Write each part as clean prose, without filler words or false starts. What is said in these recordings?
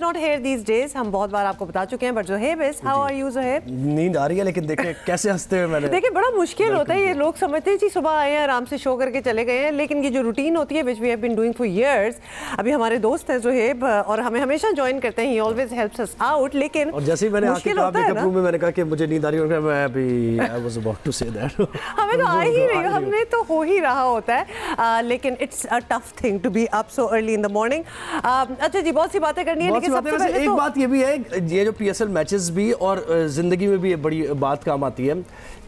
is not here these days. ہم بہت بار آپ کو بتا چکے ہیں. But Zohaib is, how are you Zohaib? نیند آ رہی ہے لیکن دیکھیں کیسے ہنستے ہوئے میں نے. دیکھیں بڑا مشکل ہوتا ہے, یہ لوگ سمجھتے ہیں جی صبح آئے ہیں آرام سے شو کر کے چلے گئے ہیں, لیکن یہ جو روٹین ہوتی ہے which we have been doing for years, ابھی ہمارے دوست ہیں زہیب اور ہمیں ہمیشہ جوائن کرتے ہیں, he always helps us out, لیکن اور جیسے ہی میں نے آ کے کہا میک اپ روم میں, میں نے کہا کہ مجھے نیند آ رہی ہے, اور میں ابھی I was about to say that. ہمیں تو آ ہی رہی, ہمیں تو ہو ہی رہا ہوتا ہے, لیکن it's a tough thing to be up so early in the morning. اچھا جی بہت سی باتیں کرنی ہے, لیکن سب سے پہلے ایک بات یہ بھی ہے, یہ جو پی ایس ایل میچز بھی اور زندگی میں بھی بڑی بات کام آتی ہے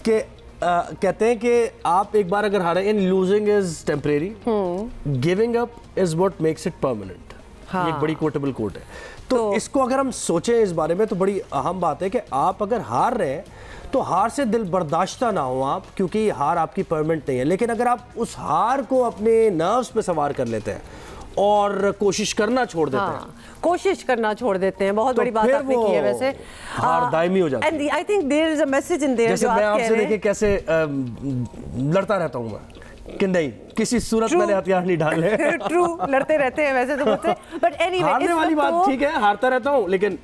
کہ کہتے ہیں کہ آپ ایک بار اگر ہارے ان losing is temporary, giving up is what makes it permanent. یہ ایک بڑی کوٹیبل کوٹ ہے. تو اس کو اگر ہم سوچیں اس بارے میں تو بڑی اہم بات ہے کہ آپ اگر ہار رہے ہیں تو ہار سے دل برداشتہ نہ ہو آپ, کیونکہ یہ ہار آپ کی پرمنٹ نہیں ہے. لیکن اگر آپ اس ہار کو اپنے نروز پہ سوار کر لیتے ہیں اور کوشش کرنا چھوڑ دیتے ہیں, کوشش کرنا چھوڑ دیتے ہیں, بہت بڑی بات آپ نے کی ہے ویسے, ہار دائمی ہو جاتی ہے. And I think there is a message in there. جیسے میں آپ سے دیکھیں کیسے لڑتا رہتا ہوں میں کہ نہیں کسی صورت میں نے ہتھیار نہیں ڈالے. ٹرو, لڑتے رہتے ہیں ویسے تو مجھ سے, بٹ اینی وے ہارنے والی بات ٹھیک ہے, ہارتا رہتا ہوں لیکن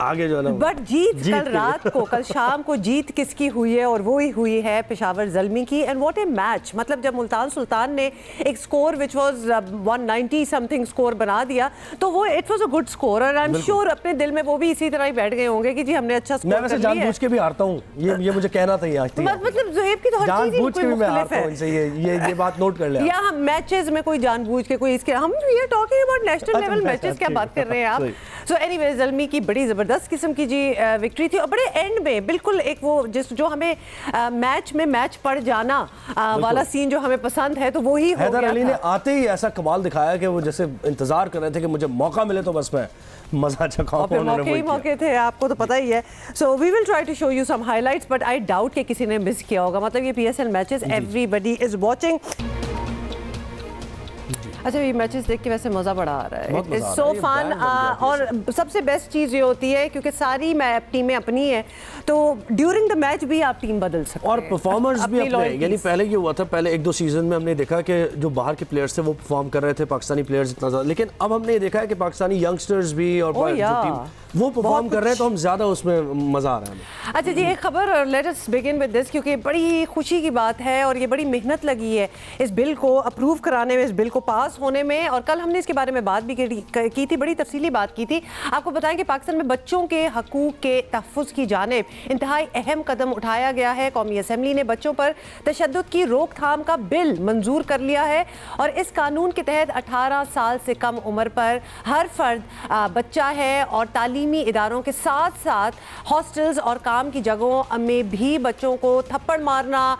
آگے جو ہے نا, بٹ جیت کل رات کو, کل شام کو جیت کس کی ہوئی ہے, اور وہی ہوئی ہے پشاور زلمی کی. اینڈ واٹ اے میچ, مطلب جب ملتان سلطان نے ایک score which was 190 some thing score بنا دیا تو وہ it was a good score, اور آئی ایم شیور اپنے دل میں وہ بھی اسی طرح ہی بیٹھ گئے ہوں گے کہ جی ہم نے اچھا سکور کر لیا ہے. میں ویسے جان بوجھ کے بھی ہارتا ہوں, یہ مجھے کہنا تھا, یہ مطلب زہیب کی تو ہر چیز ہی کوئی مختلف ہے, یہ بات نوٹ کر لیں. یا ہم میچز میں کوئی جان بوجھ کے کوئی اس کے, ہم we are talking about national level matches, کیا بات کر رہے ہیں آپ. سو اینی وے زلمی کی بڑی زبردست قسم کی جی وکٹری تھی, اور بڑے اینڈ میں بالکل ایک وہ جو ہمیں میچ میں میچ پڑ جانا والا سین جو ہمیں پسند ہے تو وہی ہو گیا تھا. حیدر علی نے آتے ہی ایسا کمال دکھایا کہ وہ جیسے انتظار کر رہے تھے کہ مجھے موقع ملے تو بس میں مزہ چکھاؤں. پھر موقع ہی موقع تھے, آپ کو تو پتہ ہی ہے. So we will try to show you some highlights, but I doubt کہ کسی نے مس کیا ہوگا. مطلب یہ P S L matches everybody is watching. اچھا یہ میچز دیکھ کے ویسے مزہ بڑا آ رہا ہے, اٹس سو فن. اور سب سے بیسٹ چیز یہ ہوتی ہے کیونکہ ساری ٹیمیں اپنی ہیں تو ڈیورنگ دا میچ بھی آپ ٹیم بدل سکتے ہیں, اور پرفارمرز بھی اپنے. یعنی پہلے یہ ہوا تھا, پہلے ایک دو سیزن میں ہم نے دیکھا کہ جو باہر کے پلیئرز تھے وہ پرفارم کر رہے تھے, پاکستانی پلیئرز اتنا زیادہ, لیکن اب ہم نے یہ دیکھا ہے کہ پاکستانی ینگسٹرز بھی اور جو ٹیم وہ پرفارم کر رہے ہیں تو ہم زیادہ اس میں مزہ آ رہا ہے. اچھا جی ایک خبر, let us begin with this, کیونکہ بڑی خوشی کی بات ہے اور یہ بڑی محنت لگی ہے اس بل کو اپروو کرانے میں, اس بل کو پاس ہونے میں, اور کل ہم نے اس کے بارے میں بات بھی کی تھی, بڑی تفصیلی بات کی تھی. آپ کو بتائیں کہ پاکستان میں بچوں کے حقوق کے تحفظ کی جانب انتہائی اہم قدم اٹھایا گیا ہے. قومی اسمبلی نے بچوں پر تشدد کی روک تھام کا بل منظور کر لیا ہے, اور اس قانون کے تحت 18 سال سے کم عمر پر ہر فرد بچہ ہے, اور تعلیمی اداروں کے ساتھ ساتھ ہاسٹلز اور کام کی جگہوں میں بھی بچوں کو تھپڑ مارنا,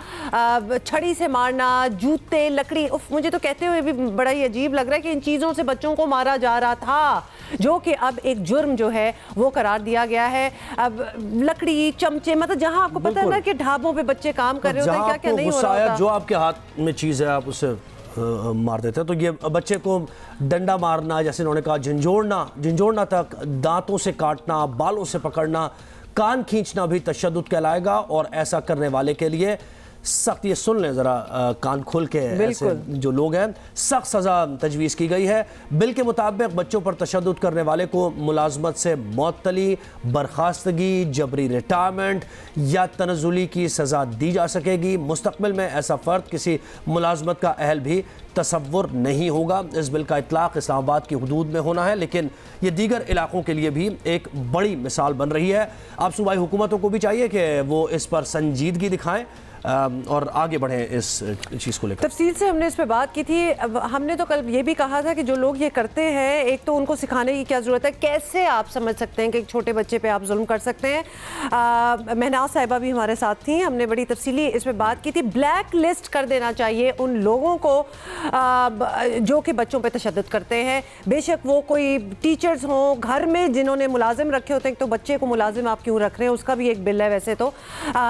چھڑی سے مارنا, جوتے, لکڑی, مجھے تو کہتے ہوئے بھی بڑا ہی عجیب لگ رہا ہے کہ ان چیزوں سے بچوں کو مارا جا رہا تھا, جو کہ اب ایک جرم جو ہے وہ قرار دیا گیا ہے. اب لکڑی, چمچے, مطلب جہاں آپ کو پتہ ہے نا کہ ڈھابوں پہ بچے کام کر رہے ہوتے ہیں, کیا کیا نہیں ہو رہا ہوتا, جو آپ کے ہاتھ میں چیز ہے آپ اسے مار دیتے ہیں. تو یہ بچے کو ڈنڈا مارنا, جیسے انہوں نے کہا جھنجھوڑنا تک, دانتوں سے کاٹنا, بالوں سے پکڑنا, کان کھینچنا بھی تشدد کہلائے گا, اور ایسا کرنے والے کے لیے سخت, یہ سن لیں ذرا کان کھول کے, ایسے جو لوگ ہیں, سخت سزا تجویز کی گئی ہے. بل کے مطابق بچوں پر تشدد کرنے والے کو ملازمت سے معطلی, برخاستگی, جبری ریٹائرمنٹ یا تنزلی کی سزا دی جا سکے گی. مستقبل میں ایسا فرد کسی ملازمت کا اہل بھی تصور نہیں ہوگا. اس بل کا اطلاق اسلام آباد کی حدود میں ہونا ہے, لیکن یہ دیگر علاقوں کے لیے بھی ایک بڑی مثال بن رہی ہے. اب صوبائی حکومتوں کو بھی چاہیے کہ وہ اس پر سنجیدگی دکھائیں اور آگے بڑھیں اس چیز کو لے کر. تفصیل سے ہم نے اس پہ بات کی تھی. ہم نے تو کل یہ بھی کہا تھا کہ جو لوگ یہ کرتے ہیں, ایک تو ان کو سکھانے کی کیا ضرورت ہے, کیسے آپ سمجھ سکتے ہیں کہ ایک چھوٹے بچے پہ آپ ظلم کر سکتے ہیں. مہناز صاحبہ بھی ہمارے ساتھ تھیں, ہم نے بڑی تفصیلی اس پہ بات کی تھی. بلیک لسٹ کر دینا چاہیے ان لوگوں کو جو کہ بچوں پہ تشدد کرتے ہیں, بے شک وہ کوئی ٹیچرز ہوں, گھر میں جنہوں نے ملازم رکھے ہوتے ہیں, تو بچے کو ملازم آپ کیوں رکھ رہے ہیں, اس کا بھی ایک بل ہے ویسے تو,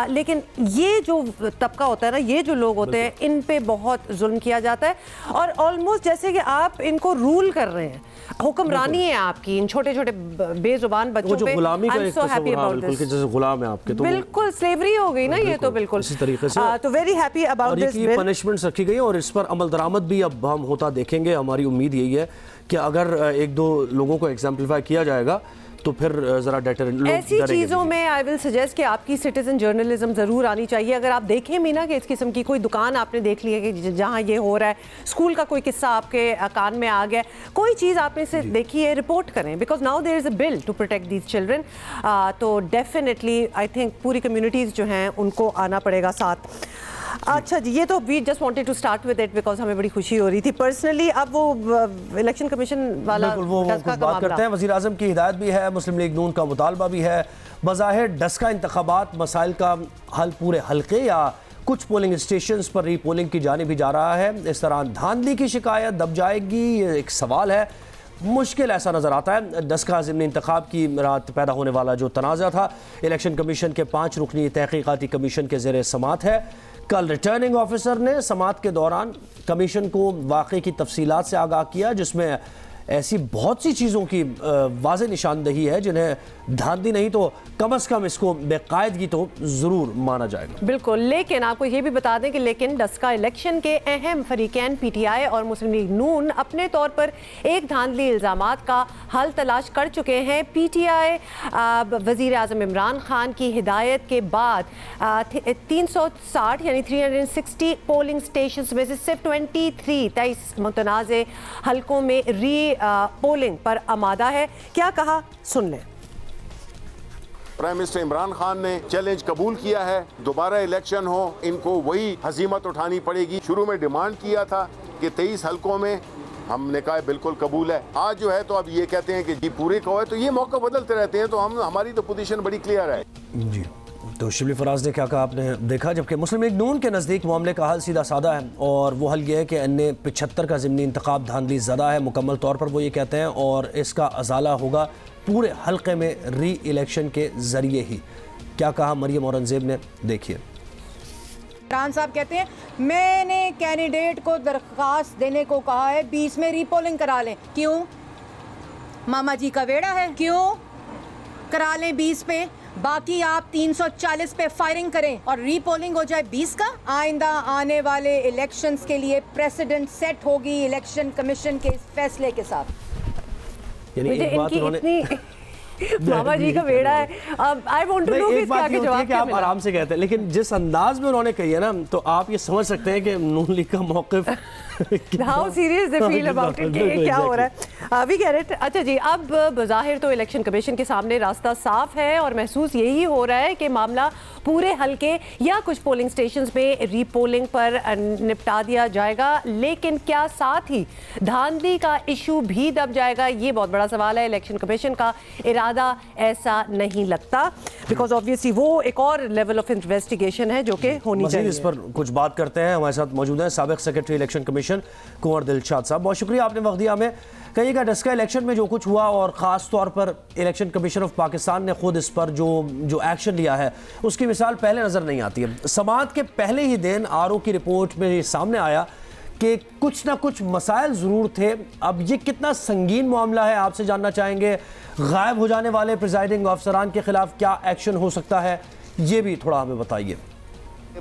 لیکن یہ جو طبقہ ہوتا ہے نا, یہ جو لوگ ہوتے ہیں, ان پہ بہت ظلم کیا جاتا ہے, اور آلموسٹ جیسے کہ آپ ان کو رول کر رہے ہیں, حکمرانی ہے آپ کی ان چھوٹے چھوٹے بے زبان بچوں پہ. I'm so happy about this. جیسے غلام ہے آپ کے, تو بالکل سلیوری ہو گئی نا یہ تو, بالکل اسی طریقے سے. تو very happy about this bill. Punishments رکھی گئی اور اس پر عمل درآمد بھی اب ہم ہوتا دیکھیں گے. ہماری امید یہی ہے کہ اگر ایک دو لوگوں کو ایگزامپلیفائی کیا جائے گا تو پھر ذرا ایسی چیزوں میں آئی ول سجیسٹ کہ آپ کی سٹیزن جرنلزم ضرور آنی چاہیے. اگر آپ دیکھیں بھی نا کہ اس قسم کی کوئی دکان آپ نے دیکھ لی ہے کہ جہاں یہ ہو رہا ہے, اسکول کا کوئی قصہ آپ کے کان میں آ گیا, کوئی چیز آپ نے سے دیکھی ہے, رپورٹ کریں, because now there is a bill to protect these children. تو ڈیفینیٹلی آئی تھنک پوری کمیونٹیز جو ہیں ان کو آنا پڑے گا ساتھ. اچھا جی, یہ تو we just wanted to start with it because ہمیں بڑی خوشی ہو رہی تھی پرسنلی. اب وہ الیکشن کمیشن والا وہ کچھ بات کرتے ہیں. وزیر اعظم کی ہدایت بھی ہے, مسلم لیگ نون کا مطالبہ بھی ہے. بظاہر ڈسکا انتخابات مسائل کا حل پورے حلقے یا کچھ پولنگ اسٹیشنز پر ری پولنگ کی جانب بھی جا رہا ہے. اس طرح دھاندلی کی شکایت دب جائے گی, یہ ایک سوال ہے. مشکل ایسا نظر آتا ہے. ڈسکا ضمنی انتخاب کی رات پیدا ہونے والا جو تنازع تھا الیکشن کمیشن کے 5 رکنی تحقیقاتی کمیشن کے زیر سماعت ہے. کل ریٹرننگ آفیسر نے سماعت کے دوران کمیشن کو واقعے کی تفصیلات سے آگاہ کیا, جس میں ایسی بہت سی چیزوں کی واضح نشاندہی ہے جنہیں دھاندلی نہیں تو کم از کم اس کو بے قاعدگی تو ضرور مانا جائے گا. بالکل, لیکن آپ کو یہ بھی بتا دیں کہ لیکن ڈسکا الیکشن کے اہم فریقین پی ٹی آئی اور مسلم لیگ نون اپنے طور پر ایک دھاندلی الزامات کا حل تلاش کر چکے ہیں. پی ٹی آئی وزیر اعظم عمران خان کی ہدایت کے بعد 360 یعنی 360 پولنگ سٹیشنز میں سے صرف 23 متنازع حلقوں میں ری پولنگ پر آمادہ ہے. کیا کہا سن لیں. پرائم منسٹر عمران خان نے چیلنج قبول کیا ہے, دوبارہ الیکشن ہو ان کو وہی ہزیمت اٹھانی پڑے گی. شروع میں ڈیمانڈ کیا تھا کہ 23 حلقوں میں, ہم نے کہا بالکل قبول ہے. آج جو ہے تو اب یہ کہتے ہیں کہ جی پورے کا ہے, تو یہ موقع بدلتے رہتے ہیں, تو ہماری تو پوزیشن بڑی کلیئر ہے. جی تو شبلی فراز نے کیا کہا آپ نے دیکھا. جبکہ مسلم لیگ نون کے نزدیک معاملے کا حل سیدھا سادہ ہے, اور وہ حل یہ ہے کہ NA-75 کا ضمنی انتخاب دھاندلی زدہ ہے مکمل طور پر, وہ یہ کہتے ہیں, اور اس کا ازالہ ہوگا پورے حلقے میں ری الیکشن کے ذریعے ہی. کیا کہا مریم اورنگزیب نے, دیکھیے. عمران صاحب کہتے ہیں میں نے کینڈیڈیٹ کو درخواست دینے کو کہا ہے 20 میں ری پولنگ کرا لیں. کیوں؟ ماما جی کا ویڑا ہے. کیوں کرا لیں 20 پہ, باقی آپ 340 پہ فائرنگ کریں اور ری پولنگ ہو جائے 20 کا. آئندہ آنے والے الیکشنز کے لیے پریسیڈنٹ سیٹ ہوگی الیکشن کمیشن کے اس فیصلے کے ساتھ. یعنی ایک بات انہوں نے ماما جی کا بیڑا ہے. آئی وانٹ ٹو نو کہ اس کے آگے جواب کہ آپ آرام سے کہتے ہیں, لیکن جس انداز میں انہوں نے کہی ہے نا, تو آپ یہ سمجھ سکتے ہیں کہ نون لیگ کا موقف how serious they feel about it, کہ کیا ہو رہا ہے. We get it. اچھا جی, اب بظاہر تو الیکشن کمیشن کے سامنے راستہ صاف ہے اور محسوس یہی ہو رہا ہے کہ معاملہ پورے حلقے یا کچھ پولنگ سٹیشنز میں ری پولنگ پر نپٹا دیا جائے گا. لیکن کیا ساتھ ہی دھاندلی کا ایشو بھی دب جائے گا, یہ بہت بڑا سوال ہے. الیکشن کمیشن کا ارادہ ایسا نہیں لگتا, بیکاز آبویسلی وہ ایک اور لیول آف انویسٹیگیشن ہے جو کہ ہونی چاہیے. اس پر کچھ بات کرتے ہیں. ہمارے ساتھ موجود ہیں سابق سیکرٹری الیکشن کمیشن کنور دلشاد صاحب. بہت شکریہ آپ نے وقت دیا ہمیں. کہیے گا ڈسکا الیکشن میں جو کچھ ہوا, اور خاص طور پر الیکشن کمیشن آف پاکستان نے خود اس پر جو ایکشن لیا ہے, اس کی مثال پہلے نظر نہیں آتی ہے. سماعت کے پہلے ہی دن RO کی رپورٹ میں یہ سامنے آیا کہ کچھ نہ کچھ مسائل ضرور تھے. اب یہ کتنا سنگین معاملہ ہے آپ سے جاننا چاہیں گے. غائب ہو جانے والے پریزائڈنگ افسران کے خلاف کیا ایکشن ہو سکتا ہے, یہ بھی تھوڑا ہمیں بتائیے.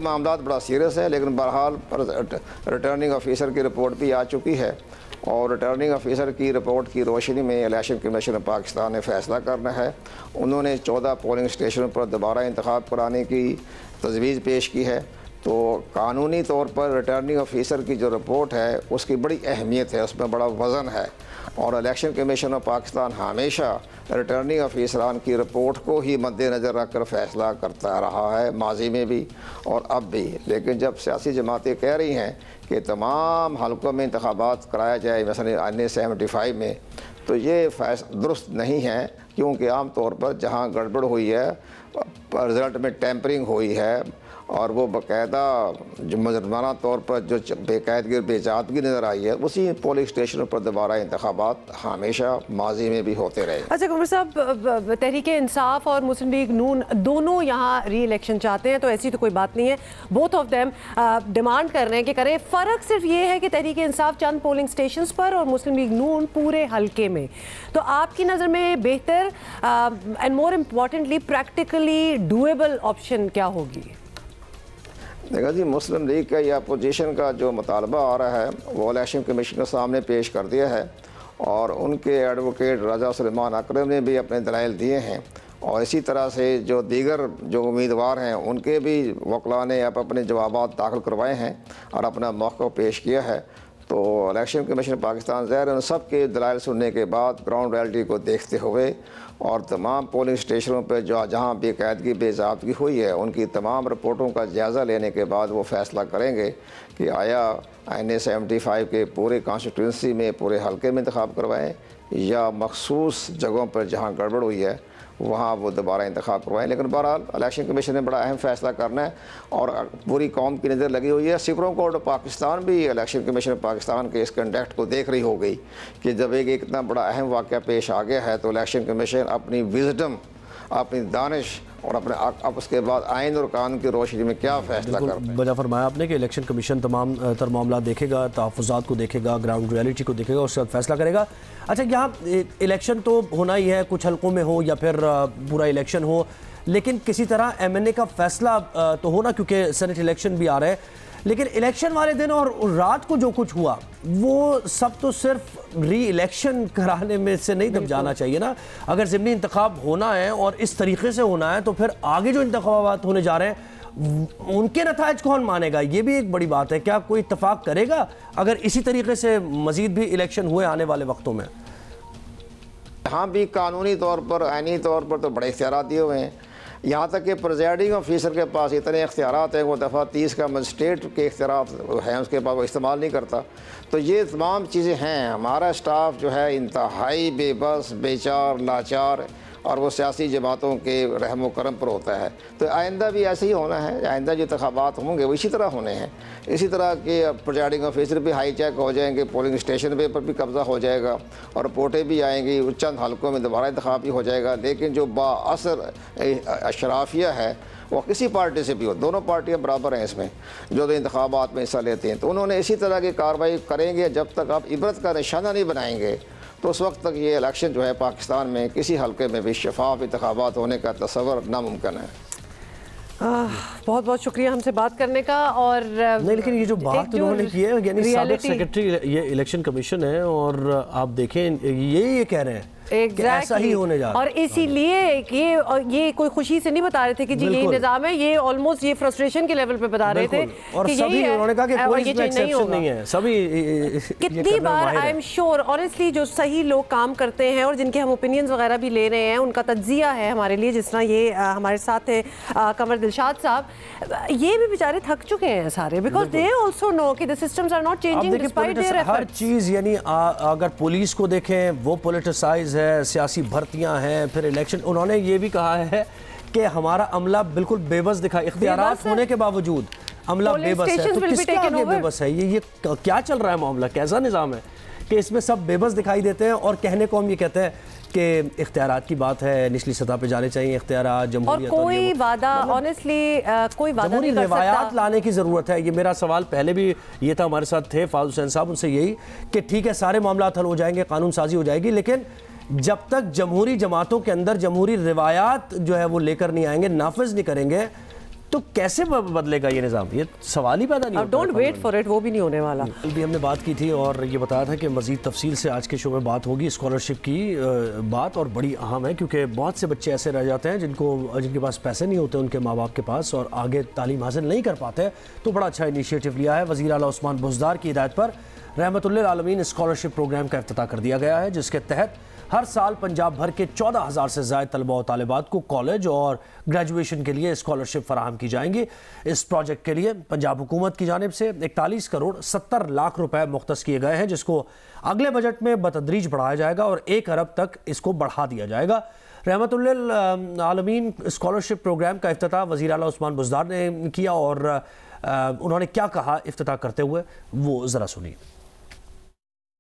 معاملات بڑا سیریس ہے, لیکن بہرحال ریٹرننگ آفیسر کی رپورٹ بھی آ چکی ہے, اور ریٹرننگ آفیسر کی رپورٹ کی روشنی میں الیکشن کمیشن پاکستان نے فیصلہ کرنا ہے. انہوں نے 14 پولنگ اسٹیشنوں پر دوبارہ انتخاب کرانے کی تجویز پیش کی ہے. تو قانونی طور پر ریٹرننگ آفیسر کی جو رپورٹ ہے اس کی بڑی اہمیت ہے, اس میں بڑا وزن ہے, اور الیکشن کمیشن آف پاکستان ہمیشہ ریٹرننگ آفیسران کی رپورٹ کو ہی مد نظر رکھ کر فیصلہ کرتا رہا ہے, ماضی میں بھی اور اب بھی. لیکن جب سیاسی جماعتیں کہہ رہی ہیں کہ تمام حلقوں میں انتخابات کرایا جائے مثلا NA-75 میں, تو یہ درست نہیں ہے, کیونکہ عام طور پر جہاں گڑبڑ ہوئی ہے, رزلٹ میں ٹیمپرنگ ہوئی ہے, اور وہ باقاعدہ جو مجرمانہ طور پر جو بے قاعدگی اور بے ضابطگی نظر آئی ہے, اسی پولنگ اسٹیشنوں پر دوبارہ انتخابات ہمیشہ ماضی میں بھی ہوتے رہے. اچھا کنور صاحب, تحریک انصاف اور مسلم لیگ نون دونوں یہاں ری الیکشن چاہتے ہیں, تو ایسی تو کوئی بات نہیں ہے. بوتھ آف دیم ڈیمانڈ کر رہے ہیں کہ کریں. فرق صرف یہ ہے کہ تحریک انصاف چند پولنگ اسٹیشنز پر اور مسلم لیگ نون پورے حلقے میں. تو آپ کی نظر میں بہتر and more importantly practically doable option کیا ہوگی؟ دیکھا جی, مسلم لیگ کا یا اپوزیشن کا جو مطالبہ آ رہا ہے وہ الیکشن کمیشن کے سامنے پیش کر دیا ہے, اور ان کے ایڈوکیٹ رضا سلیمان اکرم نے بھی اپنے دلائل دیے ہیں، اور اسی طرح سے جو دیگر جو امیدوار ہیں ان کے بھی وکلاء نے اپنے جوابات داخل کروائے ہیں اور اپنا موقف پیش کیا ہے۔ تو الیکشن کمیشن پاکستان ظاہر ان سب کے دلائل سننے کے بعد گراؤنڈ ریئلٹی کو دیکھتے ہوئے اور تمام پولنگ اسٹیشنوں پہ جہاں بے قاعدگی بے ضابطگی ہوئی ہے ان کی تمام رپورٹوں کا جائزہ لینے کے بعد وہ فیصلہ کریں گے کہ آیا NA-75 کے پورے کانسٹیٹوئنسی میں پورے حلقے میں انتخاب کروائیں یا مخصوص جگہوں پر جہاں گڑبڑ ہوئی ہے وہاں وہ دوبارہ انتخاب کروائیں۔ لیکن بہرحال الیکشن کمیشن نے بڑا اہم فیصلہ کرنا ہے اور پوری قوم کی نظر لگی ہوئی ہے۔ سپریم کورٹ آف پاکستان بھی الیکشن کمیشن پاکستان کے اس کنڈکٹ کو دیکھ رہی ہو گئی کہ جب ایک اتنا بڑا اہم واقعہ پیش آ گیا ہے تو الیکشن کمیشن اپنی وزڈم، اپنی دانش اور اب اس کے بعد آئین اور قانون کی روشنی میں کیا فیصلہ کرتا ہے۔ بجا فرمایا آپ نے کہ الیکشن کمیشن تمام تر معاملات دیکھے گا، تحفظات کو دیکھے گا، گراؤنڈ ریئلٹی کو دیکھے گا، اس کے بعد فیصلہ کرے گا۔ اچھا، یہاں الیکشن تو ہونا ہی ہے، کچھ حلقوں میں ہو یا پھر پورا الیکشن ہو، لیکن کسی طرح MNA کا فیصلہ تو ہونا، کیونکہ سینٹ الیکشن بھی آ رہے ہیں۔ لیکن الیکشن والے دن اور رات کو جو کچھ ہوا وہ سب تو صرف ری الیکشن کرانے میں سے نہیں دب جانا چاہیے نا۔ اگر ضمنی انتخاب ہونا ہے اور اس طریقے سے ہونا ہے تو پھر آگے جو انتخابات ہونے جا رہے ہیں ان کے نتائج کون مانے گا؟ یہ بھی ایک بڑی بات ہے۔ کیا کوئی اتفاق کرے گا اگر اسی طریقے سے مزید بھی الیکشن ہوئے آنے والے وقتوں میں؟ ہاں بھی قانونی طور پر، آئینی طور پر تو بڑے اختیارات دیے ہوئے ہیں، یہاں تک کہ پریزائڈنگ آفیسر کے پاس اتنے اختیارات ہیں، وہ دفعہ 30 کا مجسٹریٹ کے اختیارات ہیں اس کے پاس، وہ استعمال نہیں کرتا۔ تو یہ تمام چیزیں ہیں۔ ہمارا اسٹاف جو ہے انتہائی بے بس، بے چار، لاچار، اور وہ سیاسی جماعتوں کے رحم و کرم پر ہوتا ہے۔ تو آئندہ بھی ایسے ہی ہونا ہے، آئندہ جو انتخابات ہوں گے وہ اسی طرح ہونے ہیں۔ اسی طرح کہ پریزائڈنگ آفیسر بھی ہائی چیک ہو جائیں گے، پولنگ اسٹیشن پہ پر بھی قبضہ ہو جائے گا اور رپورٹیں بھی آئیں گی، چند حلقوں میں دوبارہ انتخاب بھی ہو جائے گا۔ لیکن جو بااثر اشرافیہ ہے وہ کسی پارٹی سے بھی ہو، دونوں پارٹیاں برابر ہیں اس میں، جو انتخابات میں حصہ لیتے ہیں، تو انہوں نے اسی طرح کی کارروائی کریں گے۔ جب تک آپ عبرت کا نشانہ نہیں بنائیں گے تو اس وقت تک یہ الیکشن جو ہے پاکستان میں کسی حلقے میں بھی شفاف انتخابات ہونے کا تصور ناممکن ہے۔ بہت بہت شکریہ ہم سے بات کرنے کا۔ اور نہیں، لیکن یہ جو بات انہوں نے کی ہے، یعنی سابق سیکرٹری یہ الیکشن کمیشن ہے اور آپ دیکھیں یہ کہہ رہے ہیں کہ ایسا ہی ہونے جا رہا ہے، اور اسی لیے یہ کوئی خوشی سے نہیں بتا رہے تھے کہ جی یہی نظام ہے، یہ آلموسٹ یہ فرسٹریشن کے لیول پہ بتا رہے تھے اور سبھی انہوں نے کہا کہ کوئی اس میں ایکسیپشن نہیں ہے، سبھی کتنی بار آئی ایم شیور آنیسٹلی جو صحیح لوگ کام کرتے ہیں اور جن کے ہم اوپینینز وغیرہ بھی لے رہے ہیں ان کا تجزیہ ہے ہمارے لیے، جس طرح یہ ہمارے ساتھ ہے قمر دلشاد صاحب، یہ بھی بیچارے تھک چکے ہیں سارے، بیکاز دے آلسو نو کہ the systems are not changing despite their efforts۔ ہر چیز، یعنی اگر پولیس کو دیکھیں وہ پولیٹیسائز ہے، سیاسی بھرتیاں ہیں، پھر الیکشن، انہوں نے یہ بھی کہا ہے کہ ہمارا عملہ بالکل بے بس دکھا، اختیارات ہونے کے باوجود عملہ بے بس ہے۔ تو کس کے آگے بے بس ہے؟ یہ کیا چل رہا ہے معاملہ؟ کیسا نظام ہے کہ اس میں سب بے بس دکھائی دیتے ہیں اور کہنے کو ہم یہ کہتے ہیں کہ اختیارات کی بات ہے، نچلی سطح پہ جانے چاہیے اختیارات، جمہوریت، اور کوئی وعدہ آنیسٹلی کوئی وعدہ جمہوری نہیں کر روایات سکتا۔ لانے کی ضرورت ہے۔ یہ میرا سوال پہلے بھی یہ تھا، ہمارے ساتھ تھے فاضل حسین صاحب، ان سے یہی کہ ٹھیک ہے سارے معاملات حل ہو جائیں گے، قانون سازی ہو جائے گی، لیکن جب تک جمہوری جماعتوں کے اندر جمہوری روایات جو ہے وہ لے کر نہیں آئیں گے، نافذ نہیں کریں گے، تو کیسے بدلے گا یہ نظام؟ یہ سوال ہی پیدا نہیں ہوتا۔ ڈونٹ ویٹ فار اٹ، وہ بھی نہیں ہونے والا۔ کل بھی ہم نے بات کی تھی اور یہ بتایا تھا کہ مزید تفصیل سے آج کے شو میں بات ہوگی، اسکالرشپ کی بات، اور بڑی اہم ہے کیونکہ بہت سے بچے ایسے رہ جاتے ہیں جن کے پاس پیسے نہیں ہوتے ان کے ماں باپ کے پاس اور آگے تعلیم حاصل نہیں کر پاتے۔ تو بڑا اچھا انیشیٹو لیا ہے وزیر اعلیٰ عثمان بزدار کی ہدایت پر رحمت للعالمین اسکالرشپ پروگرام کا افتتاح کر دیا گیا ہے، جس کے تحت ہر سال پنجاب بھر کے 14,000 سے زائد طلباء و طالبات کو کالج اور گریجویشن کے لیے اسکالرشپ فراہم کی جائیں گی۔ اس پروجیکٹ کے لیے پنجاب حکومت کی جانب سے 41 کروڑ 70 لاکھ روپے مختص کیے گئے ہیں، جس کو اگلے بجٹ میں بتدریج بڑھایا جائے گا اور 1 ارب تک اس کو بڑھا دیا جائے گا۔ رحمت للعالمین اسکالرشپ پروگرام کا افتتاح وزیر اعلیٰ عثمان بزدار نے کیا اور انہوں نے کیا کہا افتتاح کرتے ہوئے، وہ ذرا سنیے۔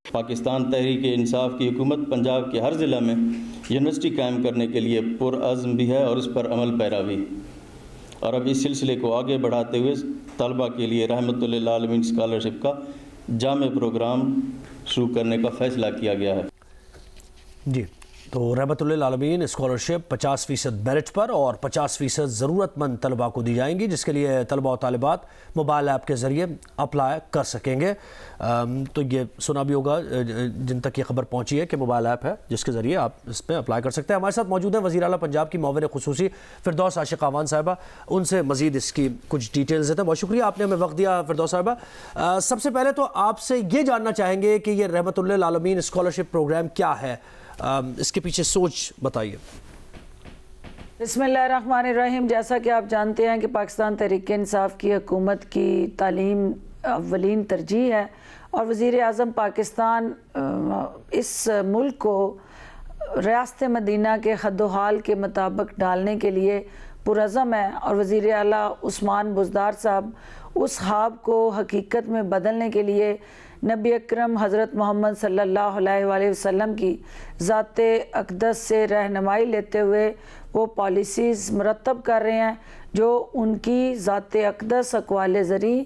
پاکستان تحریک انصاف کی حکومت پنجاب کے ہر ضلع میں یونیورسٹی قائم کرنے کے لیے پرعزم بھی ہے اور اس پر عمل پیرا بھی، اور اب اس سلسلے کو آگے بڑھاتے ہوئے طلبہ کے لیے رحمت للعالمین اسکالرشپ کا جامع پروگرام شروع کرنے کا فیصلہ کیا گیا ہے۔ جی تو رحمتُ للعالمین اسکالرشپ 50% میرٹ پر اور 50% ضرورت مند طلباء کو دی جائیں گی، جس کے لیے طلباء و طالبات موبائل ایپ کے ذریعے اپلائی کر سکیں گے۔ تو یہ سنا بھی ہوگا جن تک یہ خبر پہنچی ہے کہ موبائل ایپ ہے جس کے ذریعے آپ اس پہ اپلائی کر سکتے ہیں۔ ہمارے ساتھ موجود ہیں وزیر اعلیٰ پنجاب کی معاون خصوصی فردوس عاشق اعوان صاحبہ، ان سے مزید اس کی کچھ ڈیٹیلز دیتے ہیں۔ بہت شکریہ آپ نے ہمیں وقت دیا فردوس صاحبہ۔ سب سے پہلے تو آپ سے یہ جاننا چاہیں گے کہ یہ رحمتُ للعالمین اسکالرشپ پروگرام کیا ہے، اس کے پیچھے سوچ بتائیے۔ بسم اللہ الرحمن الرحیم۔ جیسا کہ آپ جانتے ہیں کہ پاکستان تحریک انصاف کی حکومت کی تعلیم اولین ترجیح ہے، اور وزیر اعظم پاکستان اس ملک کو ریاست مدینہ کے خد و حال کے مطابق ڈالنے کے لیے پرعزم ہے، اور وزیر اعلیٰ عثمان بزدار صاحب اس خواب کو حقیقت میں بدلنے کے لیے نبی اکرم حضرت محمد صلی اللہ علیہ وآلہ وسلم کی ذات اقدس سے رہنمائی لیتے ہوئے وہ پالیسیز مرتب کر رہے ہیں جو ان کی ذات اقدس اقوال زرعی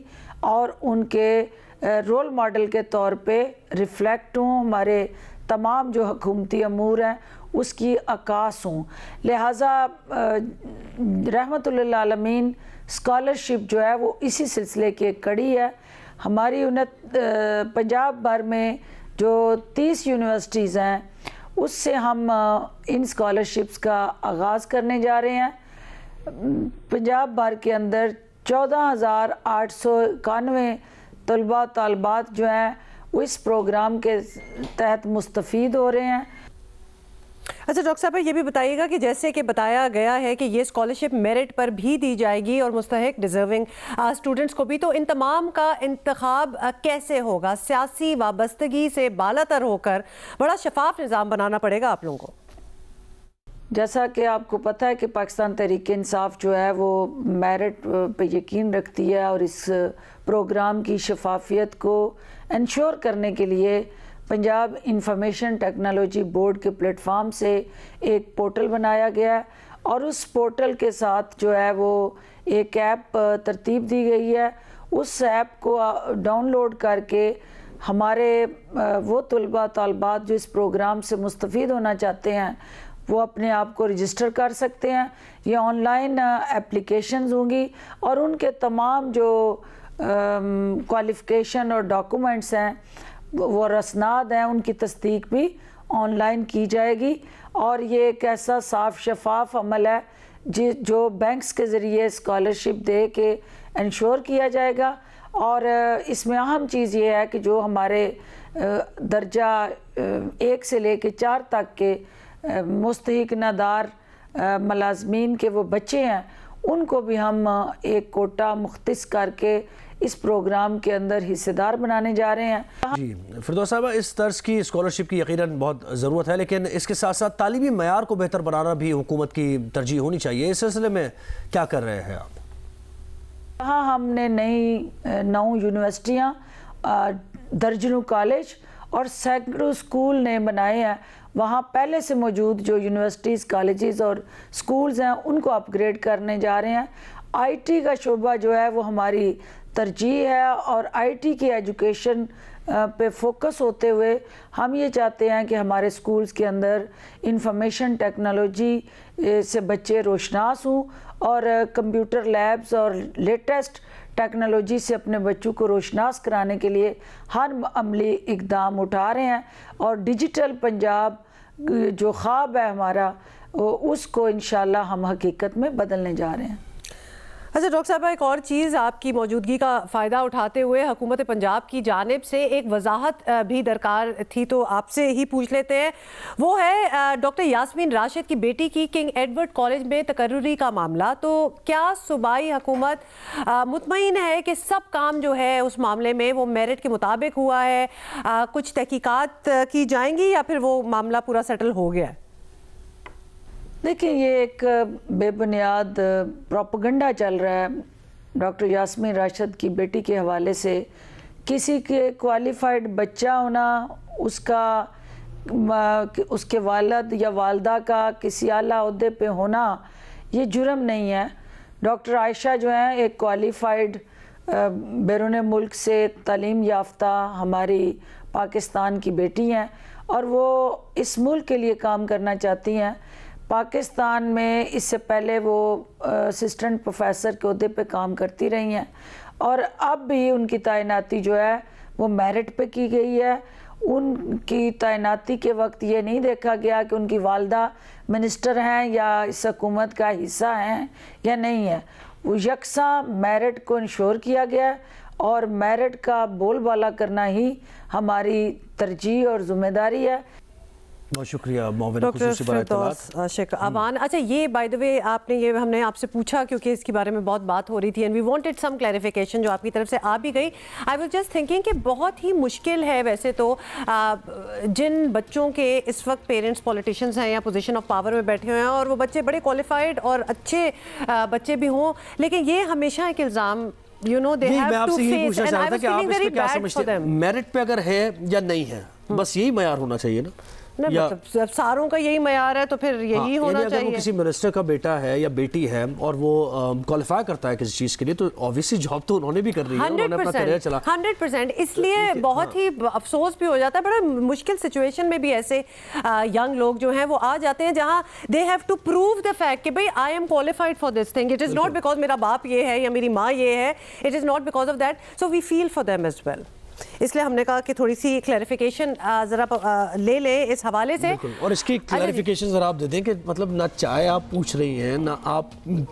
اور ان کے رول ماڈل کے طور پہ ریفلیکٹ ہوں، ہمارے تمام جو حکومتی امور ہیں اس کی عکاس ہوں۔ لہٰذا رحمتُ للعالمین اسکالرشپ جو ہے وہ اسی سلسلے کی ایک کڑی ہے۔ ہماری پنجاب بھر میں جو 30 یونیورسٹیز ہیں اس سے ہم ان اسکالرشپس کا آغاز کرنے جا رہے ہیں۔ پنجاب بھر کے اندر 14,891 طلباء طالبات جو ہیں وہ اس پروگرام کے تحت مستفید ہو رہے ہیں۔ اچھا ڈاکٹر صاحب یہ بھی بتائیے گا کہ جیسے کہ بتایا گیا ہے کہ یہ اسکالرشپ میرٹ پر بھی دی جائے گی اور مستحق ڈیزرونگ اسٹوڈنٹس کو بھی، تو ان تمام کا انتخاب کیسے ہوگا؟ سیاسی وابستگی سے بالاتر ہو کر بڑا شفاف نظام بنانا پڑے گا آپ لوگوں کو۔ جیسا کہ آپ کو پتہ ہے کہ پاکستان تحریک انصاف جو ہے وہ میرٹ پہ یقین رکھتی ہے، اور اس پروگرام کی شفافیت کو انشور کرنے کے لیے پنجاب انفارمیشن ٹیکنالوجی بورڈ کے پلیٹ فارم سے ایک پورٹل بنایا گیا ہے، اور اس پورٹل کے ساتھ جو ہے وہ ایک ایپ ترتیب دی گئی ہے۔ اس ایپ کو ڈاؤن لوڈ کر کے ہمارے وہ طلباء طالبات جو اس پروگرام سے مستفید ہونا چاہتے ہیں وہ اپنے آپ کو رجسٹر کر سکتے ہیں۔ یہ آن لائن اپلیکیشنز ہوں گی، اور ان کے تمام جو کوالیفیکیشن اور ڈاکومنٹس ہیں وہ رسناد ہیں ان کی تصدیق بھی آن لائن کی جائے گی، اور یہ ایک ایسا صاف شفاف عمل ہے جو بینکس کے ذریعے اسکالرشپ دے کے انشور کیا جائے گا۔ اور اس میں اہم چیز یہ ہے کہ جو ہمارے درجہ 1 سے لے کے 4 تک کے مستحق نادار ملازمین کے وہ بچے ہیں ان کو بھی ہم ایک کوٹا مختص کر کے اس پروگرام کے اندر حصے دار بنانے جا رہے ہیں۔ جی فردوس صاحبہ، اس طرز کی اسکالرشپ کی یقیناً بہت ضرورت ہے، لیکن اس کے ساتھ ساتھ تعلیمی معیار کو بہتر بنانا بھی حکومت کی ترجیح ہونی چاہیے۔ اس سلسلے میں کیا کر رہے ہیں آپ؟ ہاں، ہم نے 9 یونیورسٹیاں، درجنوں کالج اور سینکڑوں اسکول نے بنائے ہیں۔ وہاں پہلے سے موجود جو یونیورسٹیز، کالجز اور اسکولز ہیں ان کو اپ گریڈ کرنے جا رہے ہیں۔ آئی ٹی کا شعبہ جو ہے وہ ہماری ترجیح ہے، اور آئی ٹی کی ایجوکیشن پہ فوکس ہوتے ہوئے ہم یہ چاہتے ہیں کہ ہمارے اسکولز کے اندر انفارمیشن ٹیکنالوجی سے بچے روشناس ہوں، اور کمپیوٹر لیبز اور لیٹسٹ ٹیکنالوجی سے اپنے بچوں کو روشناس کرانے کے لیے ہر عملی اقدام اٹھا رہے ہیں، اور ڈیجیٹل پنجاب جو خواب ہے ہمارا اس کو انشاءاللہ ہم حقیقت میں بدلنے جا رہے ہیں۔ اچھا ڈاکٹر صاحبہ، ایک اور چیز آپ کی موجودگی کا فائدہ اٹھاتے ہوئے حکومت پنجاب کی جانب سے ایک وضاحت بھی درکار تھی، تو آپ سے ہی پوچھ لیتے ہیں۔ وہ ہے ڈاکٹر یاسمین راشد کی بیٹی کی کنگ ایڈورڈ کالج میں تقرری کا معاملہ۔ تو کیا صوبائی حکومت مطمئن ہے کہ سب کام جو ہے اس معاملے میں وہ میرٹ کے مطابق ہوا ہے؟ کچھ تحقیقات کی جائیں گی یا پھر وہ معاملہ پورا سیٹل ہو گیا ہے؟ دیکھیں، یہ ایک بے بنیاد پروپیگنڈا چل رہا ہے ڈاکٹر یاسمین راشد کی بیٹی کے حوالے سے۔ کسی کے کوالیفائڈ بچہ ہونا، اس کے والد یا والدہ کا کسی اعلیٰ عہدے پہ ہونا یہ جرم نہیں ہے۔ ڈاکٹر عائشہ جو ہیں ایک کوالیفائڈ بیرون ملک سے تعلیم یافتہ ہماری پاکستان کی بیٹی ہیں، اور وہ اس ملک کے لیے کام کرنا چاہتی ہیں. پاکستان میں اس سے پہلے وہ اسسٹنٹ پروفیسر کے عہدے پہ کام کرتی رہی ہیں اور اب بھی ان کی تعیناتی جو ہے وہ میرٹ پہ کی گئی ہے. ان کی تعیناتی کے وقت یہ نہیں دیکھا گیا کہ ان کی والدہ منسٹر ہیں یا اس حکومت کا حصہ ہیں یا نہیں ہے. وہ یکساں میرٹ کو انشور کیا گیا اور میرٹ کا بول بالا کرنا ہی ہماری ترجیح اور ذمہ داری ہے. بہت شکریہ معاون ڈاکٹر خصوصی برائے اطلاعات فردوس امان. اچھا یہ بائی دا وے آپ نے یہ ہم نے آپ سے پوچھا کیونکہ اس کے بارے میں بہت بات ہو رہی تھی and we wanted some clarification جو آپ کی طرف سے آ بھی گئی. آئی واز جسٹ تھنکنگ کہ بہت ہی مشکل ہے ویسے تو جن بچوں کے اس وقت پیرنٹس پولیٹیشینز ہیں یا پوزیشن آف پاور میں بیٹھے ہوئے ہیں اور وہ بچے بڑے کوالیفائڈ اور اچھے بچے بھی ہوں, لیکن یہ ہمیشہ ایک الزام میں آپ سے یہی پوچھنا چاہتا تھا کہ آپ اس پہ کیا سمجھتے ہیں, میرٹ پہ اگر ہے یا نہیں ہے, بس یہی معیار ہونا چاہیے نا. مطلب ساروں کا یہی معیار ہے تو پھر یہی ہونا چاہیے. اگر وہ کسی منسٹر کا بیٹا ہے یا بیٹی ہے اور وہ کوالیفائی کرتا ہے کسی چیز کے لیے تو obviously جاب تو انہوں نے بھی کر رہی ہے, انہوں نے اپنا کریئر چلا 100%. اس لیے بہت ہی افسوس بھی ہو جاتا ہے, بڑا مشکل سچویشن میں بھی ایسے ینگ لوگ جو ہیں وہ آ جاتے ہیں جہاں they have to prove the fact کہ بھئی I am qualified for this thing. It is not because میرا باپ یہ ہے یا میری ماں یہ ہے, it is not because of that. So we feel for them as well. اس لیے ہم نے کہا کہ تھوڑی سی کلیریفیکیشن ذرا لے لیں اس حوالے سے. اور اس کی کلیریفیکیشن ذرا آپ دے دیں کہ مطلب نہ چائے آپ پوچھ رہی ہیں نہ آپ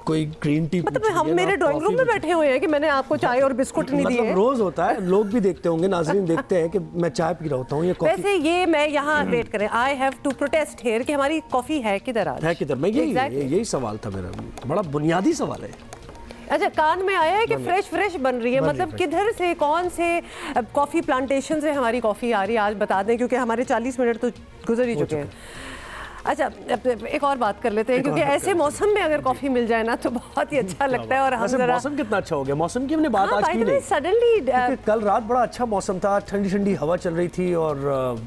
کوئی گرین ٹی, مطلب ہم میرے ڈرائنگ روم میں بیٹھے ہوئے ہیں کہ میں نے آپ کو چائے اور بسکٹ نہیں دیے. مطلب روز ہوتا ہے, لوگ بھی دیکھتے ہوں گے, ناظرین دیکھتے ہیں کہ میں چائے پی رہا ہوتا ہوں یا کافی. ویسے یہ میں یہاں ویٹ کریں, I have to protest here کہ ہماری کافی ہے کدھر آج, ہے کدھر. میں یہی سوال تھا میرا, بڑا بنیادی سوال ہے. اچھا کان میں آیا ہے کہ فریش بن رہی ہے, مطلب کدھر سے کون سے کافی پلانٹیشن سے ہماری کافی آ رہی ہے آج بتا دیں, کیونکہ ہمارے 40 منٹ تو گزر ہی چکے ہیں. اچھا ایک اور بات کر لیتے ہیں کیونکہ ایسے موسم میں اگر کافی مل جائے نا تو بہت ہی اچھا لگتا ہے. اور ہم ذرا موسم کتنا اچھا ہو گیا, موسم کی ہم نے بات آج کی نہیں. سڈنلی کل رات بڑا اچھا موسم تھا, ٹھنڈی ٹھنڈی ہوا چل رہی تھی اور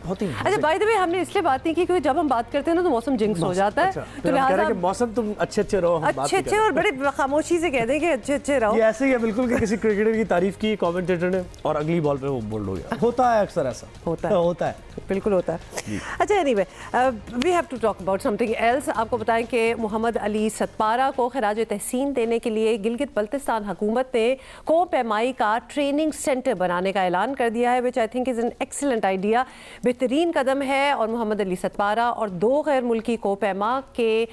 بہت ہی. اچھا بائی دا وے ہم نے اس لیے بات نہیں کی کیونکہ جب ہم بات کرتے ہیں نا تو موسم جنکس ہو جاتا ہے, تو لہٰذا موسم تم اچھے رہو, اچھے اور بڑے خاموشی سے کہہ دیں کہ اچھے رہو. یہ ایسے ہی ہے بالکل کہ کسی کرکٹر کی تعریف کی کامنٹیٹر نے اور اگلی بال پہ وہ بولڈ ہو گیا. ہوتا ہے اکثر ایسا, ہوتا ہے بالکل ہوتا ہے. اچھا anyway we have to talk about something else. آپ کو بتائیں کہ محمد علی ستپارہ کو خراج تحسین دینے کے لیے گلگت بلتستان حکومت نے کو پیمائی کا ٹریننگ سینٹر بنانے کا اعلان کر دیا ہے, which I think is an excellent idea. بہترین قدم ہے. اور محمد علی ستپارہ اور 2 غیر ملکی کو پیما کے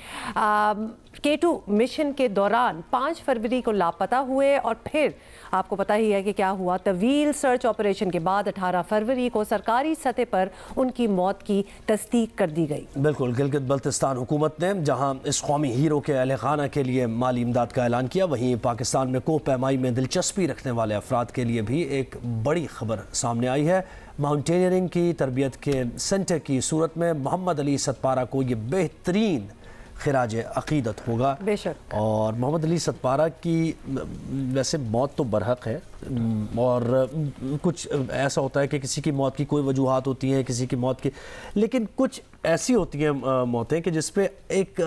K2 مشن کے دوران 5 فروری کو لاپتہ ہوئے اور پھر آپ کو پتہ ہی ہے کہ کیا ہوا. طویل سرچ آپریشن کے بعد 18 فروری کو سرکاری سطح پر ان کی موت کی تصدیق کر دی گئی. بالکل, گلگت بلتستان حکومت نے جہاں اس قومی ہیرو کے اہل خانہ کے لیے مالی امداد کا اعلان کیا, وہیں پاکستان میں کوہ پیمائی میں دلچسپی رکھنے والے افراد کے لیے بھی ایک بڑی خبر سامنے آئی ہے. ماؤنٹینئرنگ کی تربیت کے سینٹر کی صورت میں محمد علی ستپارہ کو یہ بہترین خراج عقیدت ہوگا. بے شک. اور محمد علی ستپارہ کی ویسے موت تو برحق ہے, اور کچھ ایسا ہوتا ہے کہ کسی کی موت کی کوئی وجوہات ہوتی ہیں, کسی کی موت کی, لیکن کچھ ایسی ہوتی ہیں موتیں کہ جس پہ ایک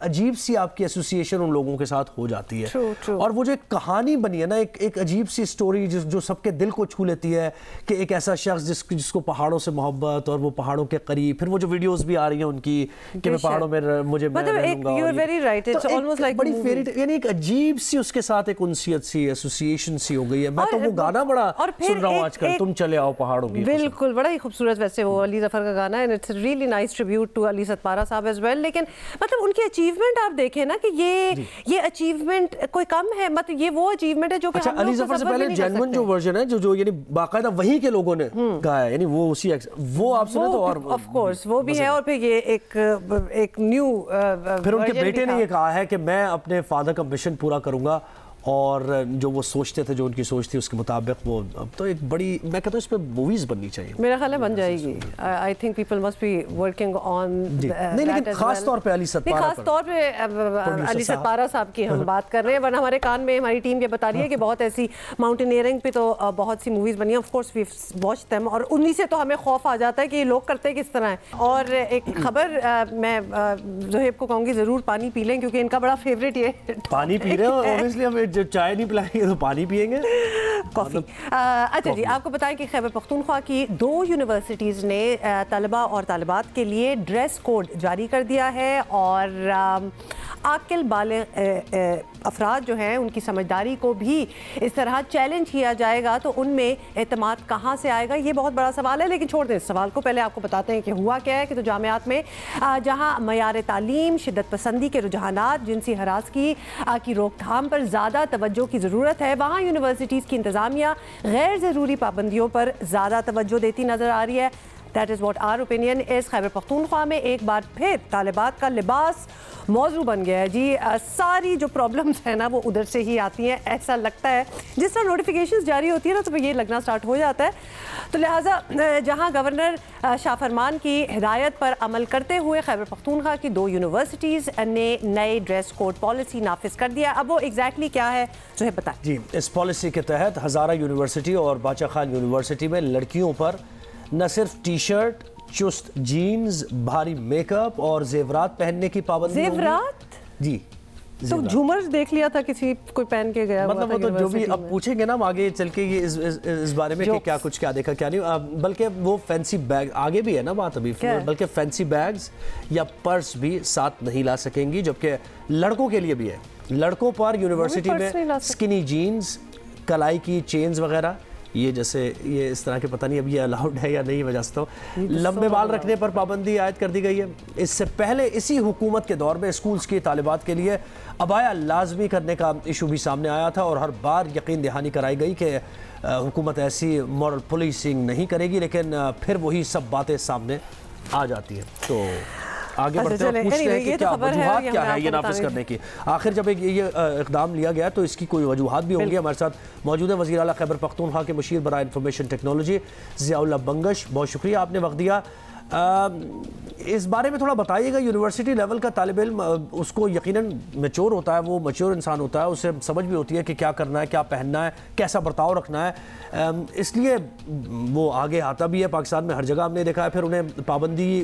عجیب سی آپ کی ایسوسیشن ان لوگوں کے ساتھ ہو جاتی ہے. اور وہ جو ایک کہانی بنی ہے نا, ایک عجیب سی سٹوری جو سب کے دل کو چھو لیتی ہے کہ ایک ایسا شخص جس کو پہاڑوں سے محبت اور وہ پہاڑوں کے قریب, پھر وہ جو ویڈیوز بھی آ رہی ہیں ان کی کہ میں پہاڑوں میں مجھے بڑی فیری, یعنی ایک عجیب سی اس کے ساتھ ایک انسیت سی ایسوسیشن سی ہو گئی ہے. میں تو وہ گانا بڑا سن رہا ہوں آج کل, تم چلے آؤ پہاڑوں کی. بالکل بڑا ہی خوبصورت ویسے وہ علی ظفر کا گانا ہے, and it's a really nice tribute to علی ستپارہ صاحب as well. لیکن مطلب ان کی اچیومنٹ آپ دیکھیں نا کہ یہ اچیومنٹ کوئی کم ہے, مطلب یہ وہ اچیومنٹ ہے جو کہ علی ظفر سے پہلے جینون جو ورژن ہے جو یعنی باقاعدہ وہیں کے لوگوں نے گایا ہے, یعنی وہ اسی وہ آپ سنیں تو اور آف کورس وہ بھی ہے. اور پھر یہ ایک نیو, پھر ان کے بیٹے نے یہ کہا ہے کہ میں اپنے فادر کا مشن پورا کروں گا, اور جو وہ سوچتے تھے, جو ان کی سوچ تھی اس کے مطابق وہ, اب تو ایک بڑی, میں کہتا ہوں اس پہ موویز بننی چاہیے. میرا خیال ہے بن جائے گی. I think people must be working on. نہیں لیکن خاص طور پہ علی ستپارہ, خاس طور پہ علی ستپارہ صاحب کی ہم بات کر رہے ہیں, ورنہ ہمارے کان میں ہماری ٹیم یہ بتا رہی ہے کہ بہت ایسی ماؤنٹینئرنگ پہ تو بہت سی موویز بنی ہیں. Of course we watch them, اور انہی سے تو ہمیں خوف آ جاتا ہے کہ یہ لوگ کرتے کس طرح ہیں. اور ایک خبر میں زہیب کو کہوں گی ضرور پانی پی لیں کیونکہ ان کا بڑا فیوریٹ یہ پانی پی رہے ہیں, اور obviously ہم جب چائے نہیں پلائیں گے تو پانی پیئیں گے. کافی. اچھا جی, آپ کو بتائیں کہ خیبر پختونخوا کی 2 یونیورسٹیز نے طلبہ اور طالبات کے لیے ڈریس کوڈ جاری کر دیا ہے, اور عاقل بالغ افراد جو ہیں ان کی سمجھداری کو بھی اس طرح چیلنج کیا جائے گا تو ان میں اعتماد کہاں سے آئے گا, یہ بہت بڑا سوال ہے. لیکن چھوڑ دیں اس سوال کو, پہلے آپ کو بتاتے ہیں کہ ہوا کیا ہے. کہ تو جامعات میں جہاں معیار تعلیم, شدت پسندی کے رجحانات, جنسی ہراسگی کی روک تھام پر زیادہ توجہ کی ضرورت ہے, وہاں یونیورسٹیز کی انتظامیہ غیر ضروری پابندیوں پر زیادہ توجہ دیتی نظر آ رہی ہے. That is what our opinion is. Khyber Pakhtunkhwa میں ایک بار پھر طالبات کا لباس موضوع بن گیا ہے جی. ساری جو پرابلمز ہیں نا وہ ادھر سے ہی آتی ہیں, ایسا لگتا ہے جس طرح نوٹیفیکیشنز جاری ہوتی ہیں نا تو یہ لگنا سٹارٹ ہو جاتا ہے. تو لہٰذا جہاں گورنر شاہ فرمان کی ہدایت پر عمل کرتے ہوئے خیبر پختونخوا کی 2 یونیورسٹیز نے نئے ڈریس کوڈ پالیسی نافذ کر دیا. اب وہ ایگزیکٹلی کیا ہے جو ہے بتائیں جی. اس پالیسی کے تحت ہزارہ یونیورسٹی اور باچا خان یونیورسٹی میں لڑکیوں پر نہ صرف ٹی شرٹ, چست جینز, بھاری میک اپ اور زیورات پہننے کی پابندی ہوگی. زیورات جی, تو جھومر دیکھ لیا تھا کسی کوئی پہن کے گیا, مطلب وہ تو جو بھی اب پوچھیں گے نا ہم آگے چل کے یہ اس بارے میں کہ کیا کچھ کیا دیکھا کیا نہیں, بلکہ وہ فینسی بیگ آگے بھی ہے نا بات ابھی, بلکہ فینسی بیگز یا پرس بھی ساتھ نہیں لا سکیں گی, جبکہ لڑکوں کے لیے بھی ہے. لڑکوں پر یونیورسٹی میں سکنی جینز, کلائی کی چینز وغیرہ, یہ جیسے یہ اس طرح کے پتہ نہیں اب یہ الاؤڈ ہے یا نہیں, وجہ سے تو لمبے بال رکھنے پر پابندی عائد کر دی گئی ہے. اس سے پہلے اسی حکومت کے دور میں اسکولز کی طالبات کے لیے عبایا لازمی کرنے کا ایشو بھی سامنے آیا تھا, اور ہر بار یقین دہانی کرائی گئی کہ حکومت ایسی مورل پولیسنگ نہیں کرے گی, لیکن پھر وہی سب باتیں سامنے آ جاتی ہیں. تو آگے بڑھتے ہیں, پوچھتے ہیں کہ کیا وجوہات کیا ہے یہ نافذ کرنے کی. آخر جب یہ اقدام لیا گیا تو اس کی کوئی وجوہات بھی ہوں گی. ہمارے ساتھ موجود ہے وزیر اعلیٰ خیبر پختونخوا کے مشیر برائے انفارمیشن ٹیکنالوجی ضیاء اللہ بنگش. بہت شکریہ آپ نے وقت دیا. اس بارے میں تھوڑا بتائیے گا, یونیورسٹی لیول کا طالب علم اس کو یقیناً میچور ہوتا ہے, وہ میچور انسان ہوتا ہے, اسے سمجھ بھی ہوتی ہے کہ کیا کرنا ہے, کیا پہننا ہے, کیسا برتاؤ رکھنا ہے, اس لیے وہ آگے آتا بھی ہے. پاکستان میں ہر جگہ ہم نے دیکھا ہے, پھر انہیں پابندی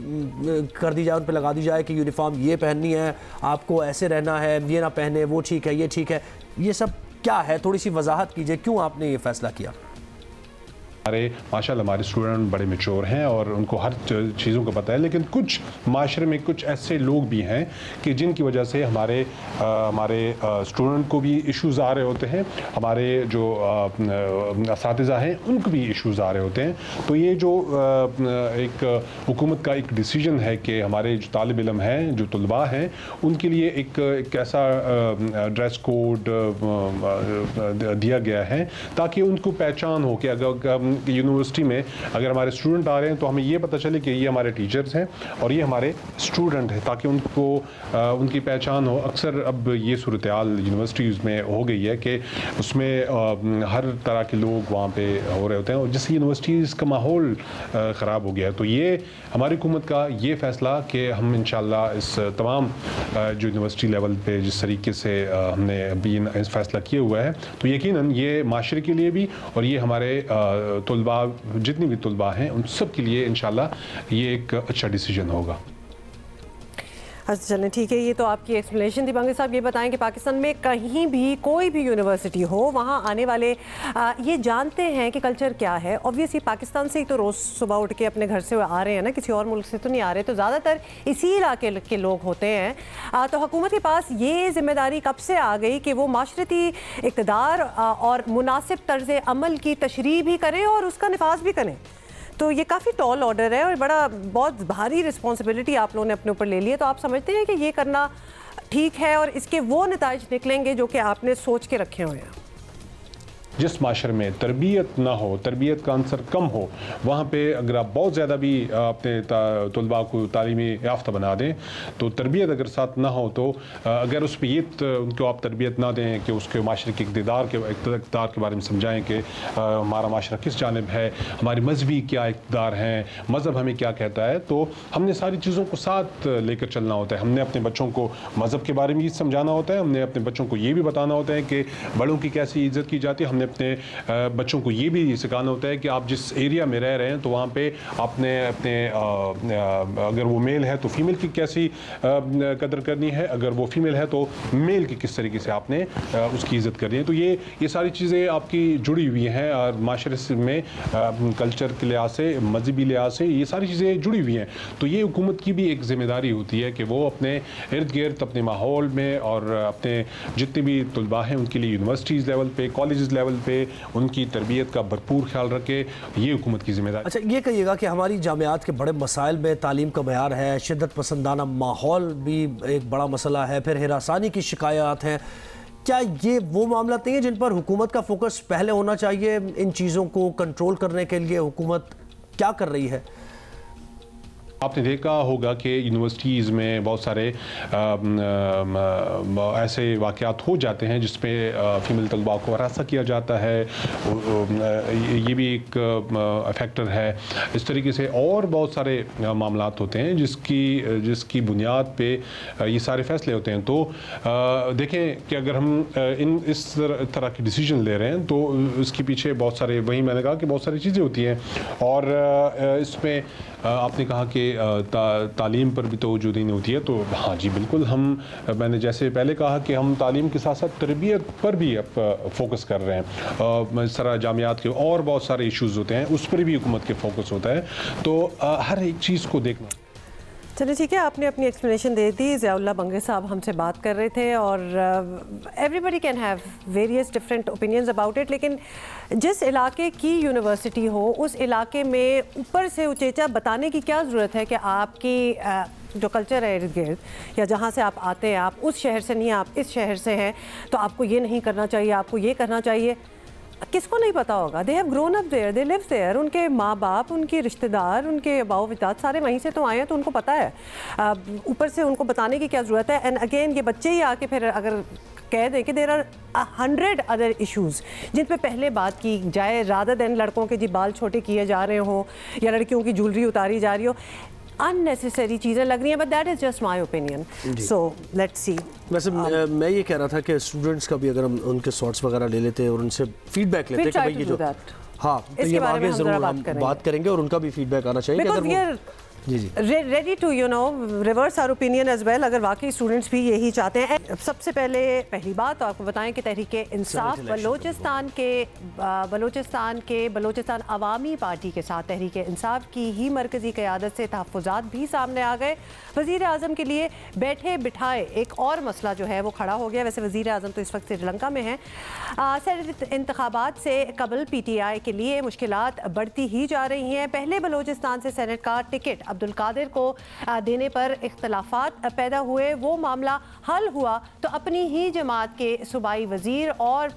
کر دی جائے, ان پہ لگا دی جائے کہ یونیفارم یہ پہننی ہے, آپ کو ایسے رہنا ہے, یہ نہ پہنے, وہ ٹھیک ہے, یہ ٹھیک ہے. یہ سب کیا ہے, تھوڑی سی وضاحت کیجئے, کیوں آپ نے یہ فیصلہ کیا؟ ماشاءاللہ ہمارے اسٹوڈنٹ بڑے میچور ہیں اور ان کو ہر چیزوں کا پتہ ہے, لیکن کچھ معاشرے میں کچھ ایسے لوگ بھی ہیں کہ جن کی وجہ سے ہمارے اسٹوڈنٹ کو بھی ایشوز آ رہے ہوتے ہیں, ہمارے جو اساتذہ ہیں ان کو بھی ایشوز آ رہے ہوتے ہیں. تو یہ جو ایک حکومت کا ایک ڈیسیجن ہے کہ ہمارے جو طالب علم ہیں, جو طلباء ہیں, ان کے لیے ایک ایسا ڈریس کوڈ دیا گیا ہے تاکہ ان کو پہچان ہو کہ اگر یونیورسٹی میں اگر ہمارے اسٹوڈنٹ آ رہے ہیں تو ہمیں یہ پتہ چلے کہ یہ ہمارے ٹیچرز ہیں اور یہ ہمارے اسٹوڈنٹ ہیں, تاکہ ان کو ان کی پہچان ہو. اکثر اب یہ صورتحال یونیورسٹیز میں ہو گئی ہے کہ اس میں ہر طرح کے لوگ وہاں پہ ہو رہے ہوتے ہیں, اور جس یونیورسٹیز کا ماحول خراب ہو گیا ہے. تو یہ ہماری حکومت کا یہ فیصلہ کہ ہم انشاءاللہ اس تمام جو یونیورسٹی لیول پہ جس طریقے سے ہم نے ابھی فیصلہ کیا ہوا ہے, تو یقیناً یہ معاشرے کے لیے بھی اور یہ ہمارے طلباء جتنی بھی طلباء ہیں ان سب کے لیے انشاءاللہ یہ ایک اچھا ڈیسیجن ہوگا. اچھا چلیں ٹھیک ہے, یہ تو آپ کی ایکسپلینیشن تھی. بنگے صاحب یہ بتائیں کہ پاکستان میں کہیں بھی کوئی بھی یونیورسٹی ہو, وہاں آنے والے یہ جانتے ہیں کہ کلچر کیا ہے. اوبویسلی پاکستان سے ہی تو روز صبح اٹھ کے اپنے گھر سے آ رہے ہیں نا, کسی اور ملک سے تو نہیں آ رہے, تو زیادہ تر اسی علاقے کے لوگ ہوتے ہیں. تو حکومت کے پاس یہ ذمہ داری کب سے آ گئی کہ وہ معاشرتی اقتدار اور مناسب طرز عمل کی تشریح بھی کریں اور اس کا نفاذ بھی کریں. تو یہ کافی ٹال آرڈر ہے اور بہت بھاری رسپانسبلٹی آپ لوگوں نے اپنے اوپر لے لی ہے. تو آپ سمجھتے ہیں کہ یہ کرنا ٹھیک ہے اور اس کے وہ نتائج نکلیں گے جو کہ آپ نے سوچ کے رکھے ہوئے ہیں؟ جس معاشرے میں تربیت نہ ہو, تربیت کا عنصر کم ہو, وہاں پہ اگر آپ بہت زیادہ بھی اپنے طلباء کو تعلیمی یافتہ بنا دیں تو تربیت اگر ساتھ نہ ہو, تو اگر اس پہ یہ ان کو آپ تربیت نہ دیں کہ اس کے معاشرے کے اقتدار کے بارے میں سمجھائیں کہ ہمارا معاشرہ کس جانب ہے, ہماری مذہبی کیا اقتدار ہیں, مذہب ہمیں کیا کہتا ہے, تو ہم نے ساری چیزوں کو ساتھ لے کر چلنا ہوتا ہے. ہم نے اپنے بچوں کو مذہب کے بارے میں یہ سمجھانا ہوتا ہے, ہم نے اپنے بچوں کو یہ بھی بتانا ہوتا ہے کہ بڑوں کی کیسی عزت کی جاتی ہے, ہم نے اپنے بچوں کو یہ بھی سکھانا ہوتا ہے کہ آپ جس ایریا میں رہ رہے ہیں تو وہاں پہ آپ نے اپنے اگر وہ میل ہے تو فیمیل کی کیسی قدر کرنی ہے, اگر وہ فیمیل ہے تو میل کی کس طریقے سے آپ نے اس کی عزت کرنی ہے. تو یہ ساری چیزیں آپ کی جڑی ہوئی ہیں اور معاشرے میں کلچر کے لحاظ سے, مذہبی لحاظ سے یہ ساری چیزیں جڑی ہوئی ہیں. تو یہ حکومت کی بھی ایک ذمہ داری ہوتی ہے کہ وہ اپنے ارد گرد اپنے ماحول میں اور اپنے جتنے بھی طلباء ہیں ان کے لیے یونیورسٹیز لیول پہ, کالجز لیول پہ ان کی تربیت کا بھرپور خیال رکھے. یہ حکومت کی ذمہ داری. اچھا یہ کہیے گا کہ ہماری جامعات کے بڑے مسائل میں تعلیم کا معیار ہے, شدت پسندانہ ماحول بھی ایک بڑا مسئلہ ہے, پھر ہراسانی کی شکایات ہیں. کیا یہ وہ معاملات نہیں ہیں جن پر حکومت کا فوکس پہلے ہونا چاہیے؟ ان چیزوں کو کنٹرول کرنے کے لیے حکومت کیا کر رہی ہے؟ آپ نے دیکھا ہوگا کہ یونیورسٹیز میں بہت سارے ایسے واقعات ہو جاتے ہیں جس پہ فیمیل طلباء کو ہراساں کیا جاتا ہے, یہ بھی ایک فیکٹر ہے. اس طریقے سے اور بہت سارے معاملات ہوتے ہیں جس کی بنیاد پہ یہ سارے فیصلے ہوتے ہیں. تو دیکھیں کہ اگر ہم اس طرح کی ڈیسیجن لے رہے ہیں تو اس کے پیچھے بہت سارے, وہی میں نے کہا کہ بہت ساری چیزیں ہوتی ہیں. اور اس میں آپ نے کہا کہ تعلیم پر بھی توجہ دینی ہوتی ہے. تو ہاں جی بالکل, میں نے جیسے پہلے کہا کہ ہم تعلیم کے ساتھ ساتھ تربیت پر بھی اب فوکس کر رہے ہیں. اس طرح جامعات کے اور بہت سارے ایشوز ہوتے ہیں, اس پر بھی حکومت کے فوکس ہوتا ہے. تو ہر ایک چیز کو دیکھنا. چلے ٹھیک ہے, آپ نے اپنی ایکسپلینیشن دے دی. ضیاء اللہ بنگے صاحب ہم سے بات کر رہے تھے اور everybody can have various different opinions about it, لیکن جس علاقے کی یونیورسٹی ہو اس علاقے میں اوپر سے اچیچا بتانے کی کیا ضرورت ہے کہ آپ کی جو کلچر ہے ارد گرد یا جہاں سے آپ آتے ہیں, آپ اس شہر سے نہیں, آپ اس شہر سے ہیں, تو آپ کو یہ نہیں کرنا چاہیے, آپ کو یہ کرنا چاہیے. کس کو نہیں پتا ہوگا؟ They have grown up there, they live there. ان کے ماں باپ, ان کے رشتہ دار, ان کے آباء و اجداد سارے وہیں سے تو آئے ہیں, تو ان کو پتہ ہے. اوپر سے ان کو بتانے کی کیا ضرورت ہے؟ اینڈ اگین یہ بچے ہی آ کے پھر اگر کہہ دیں کہ دیر آر 100 ادر ایشوز جن پہ پہلے بات کی جائے, رادر دین لڑکوں کے جی بال چھوٹے کیے جا رہے ہوں یا لڑکیوں کی جولری اتاری جا رہی ہو, unnecessary چیزیں لگ رہی ہیں. but that is just my opinion. so let's see. ویسے میں یہ کہہ رہا تھا کہ اسٹوڈنٹس کا بھی اگر ہم ان کے سارٹس وغیرہ لے لیتے اور ان سے فیڈ بیک لیتے کہ بھائی یہ جو ہاں تو یہ آگے ضرور ہم بات کریں گے اور ان کا بھی فیڈ بیک آنا چاہیے کہ اگر ready to reverse our opinion as well, اگر واقعی اسٹوڈنٹس بھی یہی چاہتے ہیں. سب سے پہلی بات آپ کو بتائیں کہ تحریک انصاف بلوچستان عوامی پارٹی کے ساتھ تحریک انصاف کی ہی مرکزی قیادت سے تحفظات بھی سامنے آ گئے. وزیر اعظم کے لیے بیٹھے بٹھائے ایک اور مسئلہ جو ہے وہ کھڑا ہو گیا. ویسے وزیر اعظم تو اس وقت سری لنکا میں ہیں. سینٹ انتخابات سے قبل پی ٹی آئی کے لیے مشکلات بڑھتی ہی جا رہی ہیں. پہلے بلوچستان سے سینٹ کا ٹکٹ عبدالقادر کو دینے پر اختلافات پیدا ہوئے. وہ معاملہ حل ہوا تو اپنی ہی جماعت کے صوبائی وزیر اور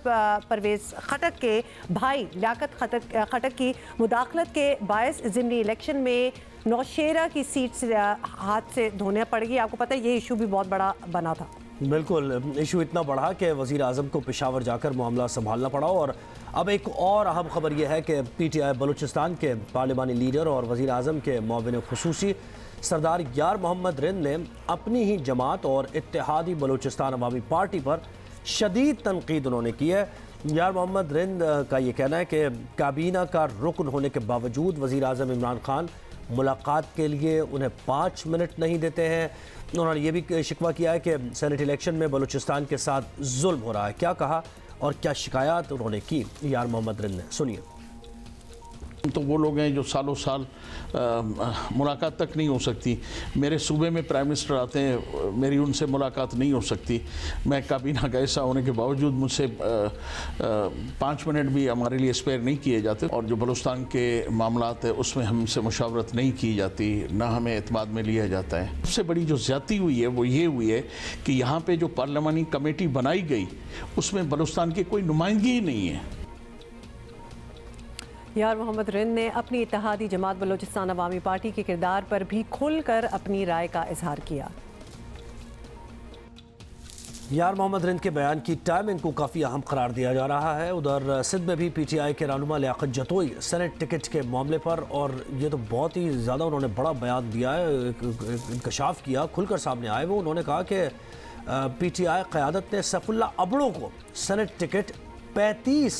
پرویز خٹک کے بھائی لیاقت خٹک کی مداخلت کے باعث ضمنی الیکشن میں نوشیرہ کی سیٹ سے ہاتھ سے دھونے پڑ گئی. آپ کو پتہ ہے یہ ایشو بھی بہت بڑا بنا تھا. بالکل, ایشو اتنا بڑھا کہ وزیر اعظم کو پشاور جا کر معاملہ سنبھالنا پڑا. اور اب ایک اور اہم خبر یہ ہے کہ پی ٹی آئی بلوچستان کے پارلیمانی لیڈر اور وزیر اعظم کے معاون خصوصی سردار یار محمد رند نے اپنی ہی جماعت اور اتحادی بلوچستان عوامی پارٹی پر شدید تنقید انہوں نے کی ہے. یار محمد رند کا یہ کہنا ہے کہ کابینہ کا رکن ہونے کے باوجود وزیر اعظم عمران خان ملاقات کے لیے انہیں 5 منٹ نہیں دیتے ہیں. انہوں نے یہ بھی شکوہ کیا ہے کہ سینٹ الیکشن میں بلوچستان کے ساتھ ظلم ہو رہا ہے. کیا کہا اور کیا شکایات انہوں نے کی یار محمد رند نے, سنیے. تو وہ لوگ ہیں جو سالوں سال ملاقات تک نہیں ہو سکتی. میرے صوبے میں پرائم منسٹر آتے ہیں, میری ان سے ملاقات نہیں ہو سکتی. میں کابینہ کا حصہ ہونے کے باوجود مجھ سے 5 منٹ بھی ہمارے لیے اسپیئر نہیں کیے جاتے. اور جو بلوچستان کے معاملات ہیں اس میں ہم سے مشاورت نہیں کی جاتی, نہ ہمیں اعتماد میں لیا جاتا ہے. سب سے بڑی جو زیادتی ہوئی ہے وہ یہ ہوئی ہے کہ یہاں پہ جو پارلیمانی کمیٹی بنائی گئی اس میں بلوچستان کی کوئی نمائندگی ہی نہیں ہے. یار محمد رند نے اپنی اتحادی جماعت بلوچستان عوامی پارٹی کے کردار پر بھی کھل کر اپنی رائے کا اظہار کیا. یار محمد رند کے بیان کی ٹائمنگ کو کافی اہم قرار دیا جا رہا ہے. ادھر سندھ میں بھی پی ٹی آئی کے رہنما لیاقت جتوئی سینٹ ٹکٹ کے معاملے پر, اور یہ تو بہت ہی زیادہ انہوں نے بڑا بیان دیا ہے, انکشاف کیا, کھل کر سامنے آئے. وہ انہوں نے کہا کہ پی ٹی آئی قیادت نے سیف اللہ ابڑو کو سینٹ ٹکٹ 35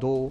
2,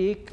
1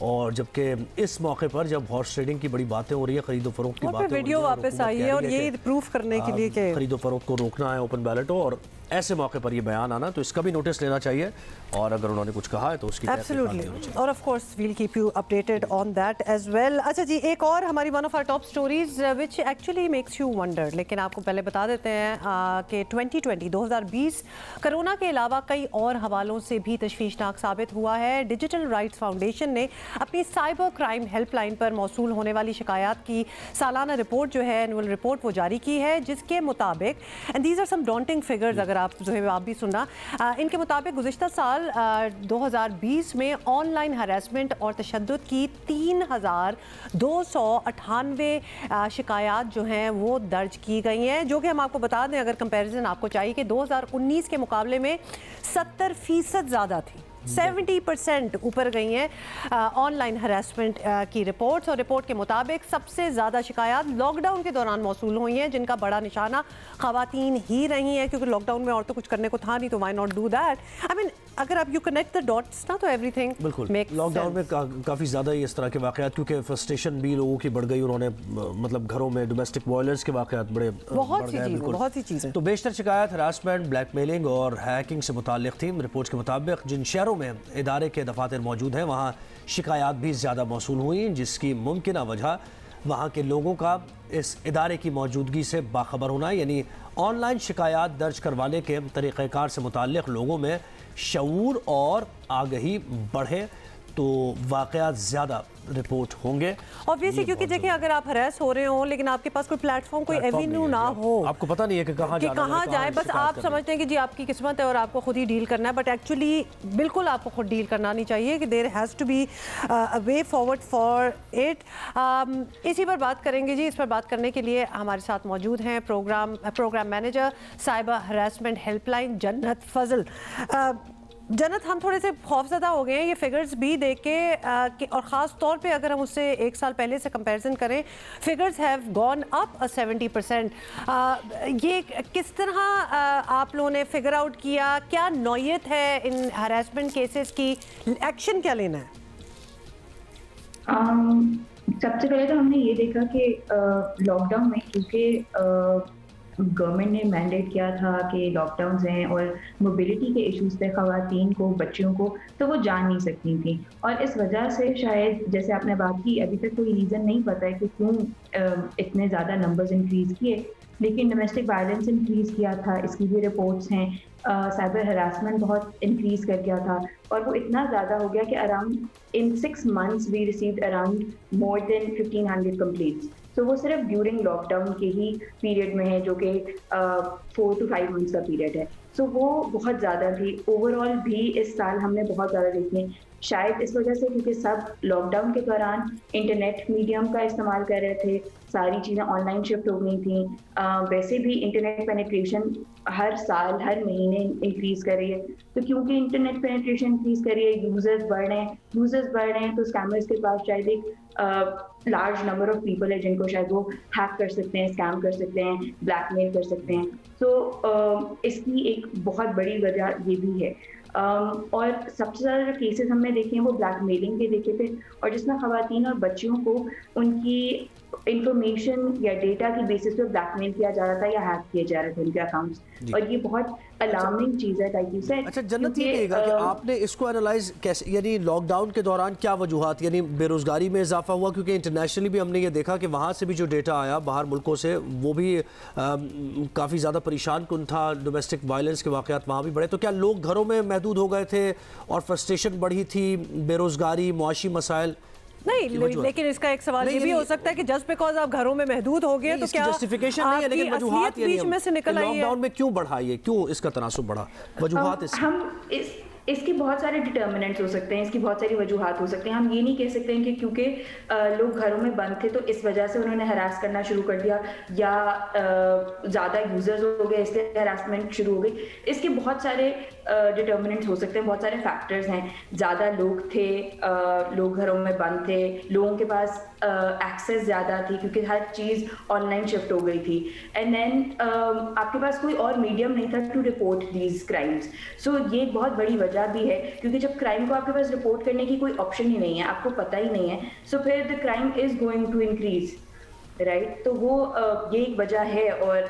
اور جبکہ اس موقع پر جب ہارس ٹریڈنگ کی بڑی باتیں ہو رہی ہیں, خرید و فروخت کی باتیں ہو رہی ہیں, ویڈیو واپس آئی ہے اور یہ پروف کرنے کے لیے کہ خرید و فروخت کو روکنا ہے اوپن بیلٹ ہو, اور ایسے موقع پر یہ بیان آنا تو اس کا بھی نوٹس لینا چاہیے, اور اگر انہوں نے کچھ کہا ہے تو اس کی ایبسلیوٹلی, اور of course we'll keep you updated on that as well. اچھا جی, ایک اور ہماری one of our top stories which actually makes you wonder, لیکن آپ کو پہلے بتا دیتے ہیں کہ 2020 کرونا کے علاوہ کئی اور حوالوں سے بھی تشویشناک ثابت ہوا ہے. ڈیجیٹل رائٹس فاؤنڈیشن نے اپنی سائبر کرائم ہیلپ لائن پر موصول ہونے والی شکایات کی سالانہ رپورٹ جو ہے, اینول رپورٹ, وہ جاری کی ہے, جس کے مطابق, and these are some daunting figures, اگر آپ جو ہے آپ بھی سننا, ان کے مطابق گزشتہ سال 2020 میں آن لائن ہراسمنٹ اور تشدد کی 3298 شکایات جو ہیں وہ درج کی گئی ہیں, جو کہ ہم آپ کو بتا دیں, اگر کمپیریزن آپ کو چاہیے کہ 2019 کے مقابلے میں 70% زیادہ تھی, 70% اوپر گئی ہیں آن لائن ہراسمنٹ کی رپورٹس. اور رپورٹ کے مطابق سب سے زیادہ شکایات لاک ڈاؤن کے دوران موصول ہوئی ہیں, جن کا بڑا نشانہ خواتین ہی رہی ہیں, کیونکہ لاک ڈاؤن میں اور تو کچھ کرنے کو تھا نہیں, تو وائی ناٹ ڈو دیٹ. آئی مین اگر آپ یو کنیکٹ دا ڈاٹس نا, تو ایوری تھنگ بالکل. لاک ڈاؤن میں کافی زیادہ ہی اس طرح کے واقعات, کیونکہ فرسٹریشن بھی لوگوں کی بڑھ گئی, انہوں نے مطلب گھروں میں ڈومیسٹک وائلنس کے واقعات بڑے بہت سی چیزیں. تو بیشتر شکایات ہراسمنٹ, بلیک میلنگ اور ہیکنگ سے متعلق تھی. رپورٹس کے مطابق جن شہروں میں ادارے کے دفاتر موجود ہیں وہاں شکایات بھی زیادہ موصول ہوئیں, جس کی ممکنہ وجہ وہاں کے لوگوں کا اس ادارے کی موجودگی سے باخبر ہونا, یعنی آن لائن شکایات درج کروانے کے طریقہ کار سے متعلق لوگوں میں شعور اور آگہی بڑھے تو واقعات زیادہ رپورٹ ہوں گے. obviously کیونکہ دیکھیں, اگر آپ ہراس ہو رہے ہوں لیکن آپ کے پاس کوئی پلیٹ فارم, کوئی ایوینیو نہ ہو, آپ کو پتہ نہیں ہے کہ کہاں جائیں, بس آپ سمجھتے ہیں کہ جی آپ کی قسمت ہے اور آپ کو خود ہی ڈیل کرنا ہے, بٹ ایکچولی بالکل آپ کو خود ڈیل کرنا نہیں چاہیے, کہ there has to be a way forward for it. اسی پر بات کریں گے جی. اس پر بات کرنے کے لیے ہمارے ساتھ موجود ہیں program manager cyber harassment help line جنت فضل. جنت, ہم تھوڑے سے خوفزدہ ہو گئے ہیں یہ فگرز بھی دیکھ کے, اور خاص طور پہ اگر ہم اس سے ایک سال پہلے سے کمپیریزن کریں, فگرز ہیو گون اپ 70%. یہ کس طرح آپ لوگوں نے فگر آؤٹ کیا, کیا نوعیت ہے ان ہراسمنٹ کیسز کی, ایکشن کیا لینا ہے؟ سب سے پہلے تو ہم نے یہ دیکھا کہ لاک ڈاؤن میں, کیونکہ گورنمنٹ نے مینڈیٹ کیا تھا کہ لاک ڈاؤنز ہیں اور موبلٹی کے ایشوز تھے خواتین کو, بچیوں کو, تو وہ جان نہیں سکتی تھیں, اور اس وجہ سے شاید جیسے آپ نے بات کی, ابھی تک کوئی ریزن نہیں پتہ ہے کہ کیوں اتنے زیادہ نمبرز انکریز کیے, لیکن ڈومیسٹک وائلنس انکریز کیا تھا, اس کی بھی رپورٹس ہیں. سائبر ہراسمنٹ بہت انکریز کر گیا تھا, اور وہ اتنا زیادہ ہو گیا کہ around in 6 months we received around more than 1500 complaints. تو وہ صرف ڈیورنگ لاک ڈاؤن کے ہی پیریڈ میں ہے, جو کہ 4 to 5 months کا پیریڈ ہے. سو وہ بہت زیادہ تھی. اوور آل بھی اس سال ہم نے بہت زیادہ دیکھے, شاید اس وجہ سے کیونکہ سب لاک ڈاؤن کے دوران انٹرنیٹ میڈیم کا استعمال کر رہے تھے, ساری چیزیں آن لائن شفٹ ہو گئی تھیں. ویسے بھی انٹرنیٹ پینیٹریشن ہر سال ہر مہینے انکریز کر رہی ہے, تو کیونکہ انٹرنیٹ پینیٹریشن انکریز کر رہی ہے, یوزرز بڑھ رہے ہیں, تو اسکیمرز کے پاس شاید ایک لارج نمبر آف پیپل ہے جن کو شاید وہ ہیک کر سکتے ہیں, اسکیم کر سکتے ہیں, بلیک میل کر سکتے ہیں. تو اس کی ایک بہت بڑی وجہ یہ بھی ہے. اور سب سے زیادہ جو کیسز ہم نے دیکھے ہیں وہ بلیک میلنگ کے دیکھے تھے, اور جس میں خواتین اور بچیوں کو ان کی انفارمیشن یا ڈیٹا کی بیسس پہ بلیک میل کیا جا رہا تھا یا ہیک کیے جا رہے تھے ان کے اکاؤنٹس, اور یہ بہت الارمنگ چیز ہے. اچھا جنت, یہ کہے گا کہ آپ نے اس کو انالائز کیسے, یعنی لاک ڈاؤن کے دوران کیا وجوہات, یعنی بے روزگاری میں اضافہ ہوا, کیونکہ انٹرنیشنلی بھی ہم نے یہ دیکھا کہ وہاں سے بھی جو ڈیٹا آیا باہر ملکوں سے وہ بھی کافی زیادہ پریشان کن تھا, ڈومیسٹک وائلنس کے واقعات وہاں بھی بڑھے. تو کیا لوگ گھروں میں محدود ہو گئے تھے اور فرسٹریشن بڑھی تھی, بے روزگاری, معاشی مسائل؟ نہیں, لیکن اس کا ایک سوال یہ بھی ہو سکتا ہے کہ جسٹ بیکاز آپ گھروں میں محدود ہو گئے تو کیا جسٹیفیکیشن نہیں ہے, لیکن وجوہات بیچ میں سے نکل آئی ہے. لاک ڈاؤن میں کیوں بڑھا, یہ کیوں اس کا تناسب بڑھا, وجوہات اس کے بہت سارے ڈٹرمنٹس ہو سکتے ہیں, اس کی بہت ساری وجوہات ہو سکتے ہیں. ہم یہ نہیں کہہ سکتے ہیں کہ کیونکہ لوگ گھروں میں بند تھے تو اس وجہ سے انہوں نے ہراس کرنا شروع کر دیا, یا زیادہ یوزرز ہو گئے اس لیے ہراسمنٹ شروع ہو گئی. اس کے بہت سارے ڈٹرمنٹس ہو سکتے ہیں, بہت سارے فیکٹرز ہیں. زیادہ لوگ تھے, لوگ گھروں میں بند تھے, لوگوں کے پاس ایکسیس زیادہ تھی کیونکہ ہر چیز آن لائن شفٹ ہو گئی تھی, اینڈ دین آپ کے پاس کوئی اور میڈیم نہیں تھا ٹو رپورٹ دیز کرائمس. سو یہ ایک بہت بڑی وجہ وجہ بھی ہے کیونکہ جب کرائم کو آپ کے پاس رپورٹ کرنے کی کوئی آپشن ہی نہیں ہے, آپ کو پتہ ہی نہیں ہے, سو پھر the crime is going to increase, right. تو وہ یہ ایک وجہ ہے, اور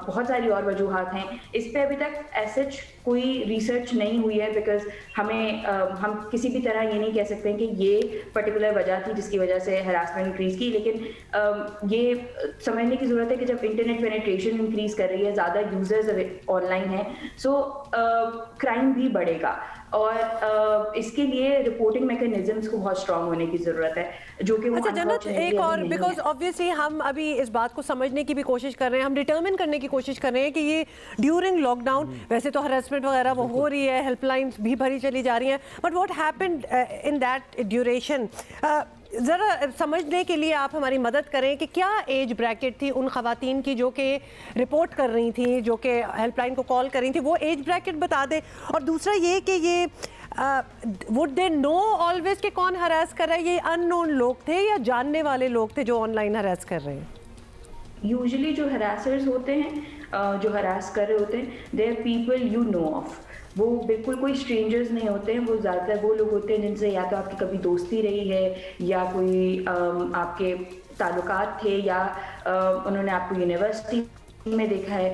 بہت ساری اور وجوہات ہیں. اس پہ ابھی تک ایسچ کوئی ریسرچ نہیں ہوئی ہے, بیکاز ہم کسی بھی طرح یہ نہیں کہہ سکتے ہیں کہ یہ پرٹیکولر وجہ تھی جس کی وجہ سے ہراسمنٹ انکریز کی, لیکن یہ سمجھنے کی ضرورت ہے کہ جب انٹرنیٹ پینیٹریشن انکریز کر رہی ہے, زیادہ یوزرز آن لائن ہیں, سو کرائم بھی بڑھے گا, اور اس کے لیے رپورٹنگ میکینزمس کو بہت اسٹرانگ ہونے کی ضرورت ہے, جو کہ وہ جنت ایک اور, بیکاز آبویسلی ہم ابھی اس بات کو سمجھنے کی بھی کوشش کر رہے ہیں, ہم ڈٹرمن کرنے کی کوشش کر رہے ہیں کہ یہ ڈیورنگ لاک ڈاؤن ویسے تو ہراسمنٹ وغیرہ وہ ہو رہی ہے, ہیلپ لائنس بھی بھری چلی جا رہی ہیں, but what happened in that duration, ذرا سمجھنے کے لیے آپ ہماری مدد کریں کہ کیا ایج بریکٹ تھی ان خواتین کی جو کہ رپورٹ کر رہی تھیں, جو کہ ہیلپ لائن کو کال کر رہی تھیں, وہ ایج بریکٹ بتا دیں. اور دوسرا یہ کہ یہ would they know always کہ کون ہراس کر رہا ہے, یہ ان نون لوگ تھے یا جاننے والے لوگ تھے جو آن لائن ہراس کر رہے ہیں؟ یوزلی جو ہراسرز ہوتے ہیں, جو ہراس کر رہے ہوتے ہیں, they are people you know of. وہ بالکل کوئی اسٹرینجرز نہیں ہوتے ہیں, وہ زیادہ تر وہ لوگ ہوتے ہیں جن سے یا تو آپ کی کبھی دوستی رہی ہے, یا کوئی آپ کے تعلقات تھے, یا انہوں نے آپ کو یونیورسٹی میں دیکھا ہے,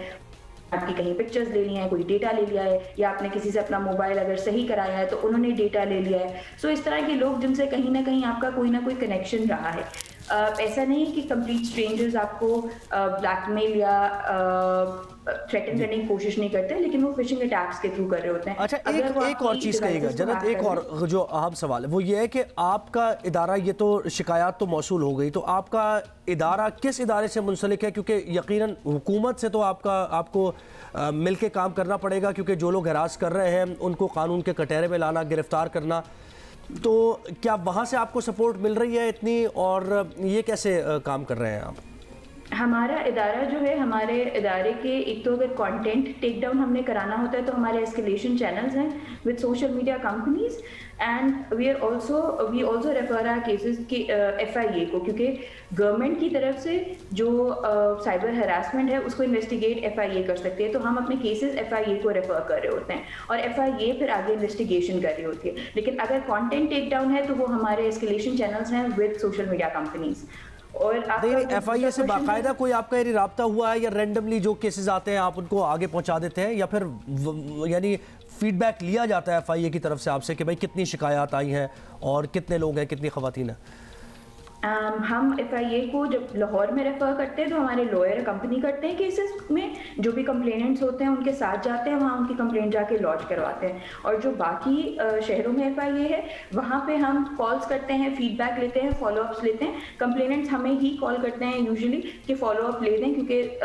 آپ کی کہیں پکچرز لے لی ہیں, کوئی ڈیٹا لے لیا ہے, یا آپ نے کسی سے اپنا موبائل اگر صحیح کرایا ہے تو انہوں نے ڈیٹا لے لیا ہے. سو اس طرح کے لوگ جن سے کہیں نہ کہیں آپ کا کوئی نہ کوئی کنیکشن رہا ہے. ایسا نہیں کہ کمپلیٹ اسٹرینجرز آپ کو بلیک میل یا تھریٹن کرنے کی کوشش نہیں کرتے, لیکن وہ فشنگ اٹیکس کے تھرو کر رہے ہوتے ہیں. اچھا ایک اور چیز کہیے گا جنت, ایک اور جو اہم سوال ہے وہ یہ ہے کہ آپ کا ادارہ, یہ تو شکایات تو موصول ہو گئی, تو آپ کا ادارہ کس ادارے سے منسلک ہے؟ کیونکہ یقیناً حکومت سے تو آپ کو مل کے کام کرنا پڑے گا, کیونکہ جو لوگ ہراس کر رہے ہیں ان کو قانون کے کٹہرے میں لانا, گرفتار کرنا, تو کیا وہاں سے آپ کو سپورٹ مل رہی ہے اتنی, اور یہ کیسے کام کر رہے ہیں آپ؟ ہمارا ادارہ جو ہے, ہمارے ادارے کے ایک تو اگر کانٹینٹ ٹیک ڈاؤن ہم نے کرانا ہوتا ہے تو ہمارے ایسکیلیشن چینلز ہیں with social media companies, and we also refer our cases کی FIA کو, کیونکہ گورنمنٹ کی طرف سے جو سائبر ہراسمنٹ ہے اس کو انویسٹیگیٹ FIA کر سکتے ہیں, تو ہم اپنے کیسز FIA کو ریفر کر رہے ہوتے ہیں, اور FIA پھر آگے انویسٹیگیشن کر رہی ہوتی ہے. لیکن اگر کانٹینٹ ٹیک ڈاؤن ہے تو وہ ہمارے ایسکیلیشن چینلز ہیں ود سوشل میڈیا کمپنیز. اور FIA سے باقاعدہ کوئی آپ کا رابطہ ہوا ہے, یا رینڈملی جو کیسز آتے ہیں آپ ان کو آگے پہنچا دیتے ہیں, یا پھر یعنی فیڈ بیک لیا جاتا ہے FIA کی طرف سے آپ سے کہ بھائی کتنی شکایات آئی ہیں اور کتنے لوگ ہیں, کتنی خواتین ہیں؟ ہم FIA کو جب لاہور میں ریفر کرتے ہیں تو ہمارے لوئر کمپنی کرتے ہیں کیسز میں, جو بھی کمپلیننٹس ہوتے ہیں ان کے ساتھ جاتے ہیں, وہاں ان کی کمپلینٹ جا کے لانچ کرواتے ہیں. اور جو باقی شہروں میں FIA ہے وہاں پہ ہم کالز کرتے ہیں, فیڈ بیک لیتے ہیں, فالو اپس لیتے ہیں. کمپلیننٹس ہمیں ہی کال کرتے ہیں یوزلی کہ فالو اپ لے دیں, کیونکہ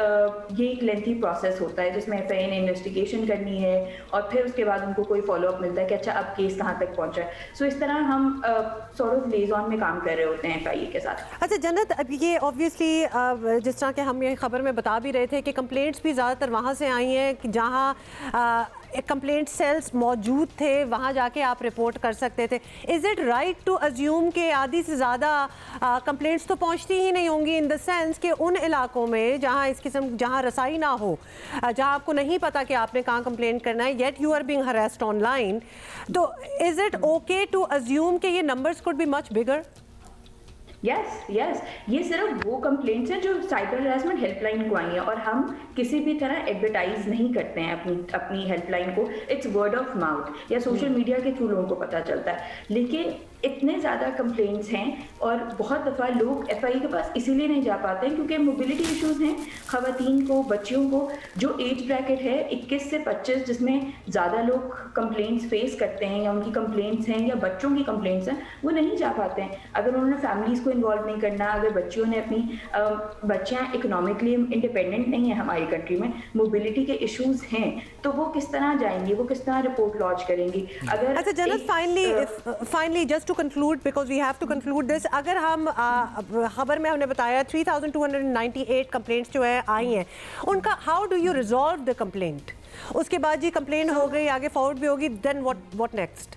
یہ ایک لینتھی پروسیس ہوتا ہے جس میں FIA نے انویسٹیگیشن کرنی ہے, اور پھر اس کے بعد ان کو کوئی فالو اپ ملتا ہے کہ اچھا اب کیس کہاں تک پہنچا ہے. سو اس طرح ہم سارٹ آف لیزون میں کام کر رہے ہوتے ہیں FIA کے ساتھ. اچھا جنت, اب یہ آبویسلی جس طرح کہ ہم یہ خبر میں بتا بھی رہے تھے کہ کمپلینٹس بھی زیادہ تر وہاں سے آئی ہیں جہاں کمپلینٹ سیلز موجود تھے, وہاں جا کے آپ رپورٹ کر سکتے تھے. Is it right to assume کہ آدھی سے زیادہ کمپلینٹس تو پہنچتی ہی نہیں ہوں گی, ان دا سینس کہ ان علاقوں میں جہاں اس قسم جہاں رسائی نہ ہو, جہاں آپ کو نہیں پتا کہ آپ نے کہاں کمپلینٹ کرنا ہے, yet you are being harassed online, تو is it okay to assume کہ یہ numbers could be much bigger? Yes, یہ صرف وہ کمپلینٹس ہیں جو سائبر ہراسمنٹ ہیلپ لائن کو آئی ہیں, اور ہم کسی بھی طرح ایڈورٹائز نہیں کرتے ہیں اپنی ہیلپ لائن کو. اٹس ورڈ آف ماؤتھ یا سوشل میڈیا کے تھرو لوگوں کو پتہ چلتا ہے. لیکن اتنے زیادہ کمپلینٹس ہیں, اور بہت دفعہ لوگ FIA کے پاس اسی لیے نہیں جا پاتے ہیں کیونکہ موبلٹی ایشوز ہیں خواتین کو, بچیوں کو. جو ایج بریکٹ ہے 21 سے 25 جس میں زیادہ لوگ کمپلینٹس فیس کرتے ہیں, یا ان کی کمپلینٹس ہیں یا بچوں کی کمپلینٹس ہیں, وہ نہیں جا پاتے ہیں. اگر انہوں نے فیملیز کو انوالو نہیں کرنا, اگر بچیوں نے بچیاں اکنامکلی انڈیپینڈنٹ نہیں ہیں ہماری کنٹری میں, موبلٹی کے ایشوز ہیں, تو وہ کس طرح جائیں گی, وہ کس طرح رپورٹ لانچ کریں گی. اگر اچھا Jannat, finally just to conclude because we have to conclude this, اگر ہم خبر میں ہم نے بتایا 3298 کمپلینٹس جو ہے آئی ہیں, ان کا how do you resolve the complaint? اس کے بعد جی کمپلینٹ ہو گئی, آگے فارورڈ بھی ہوگی, then what next?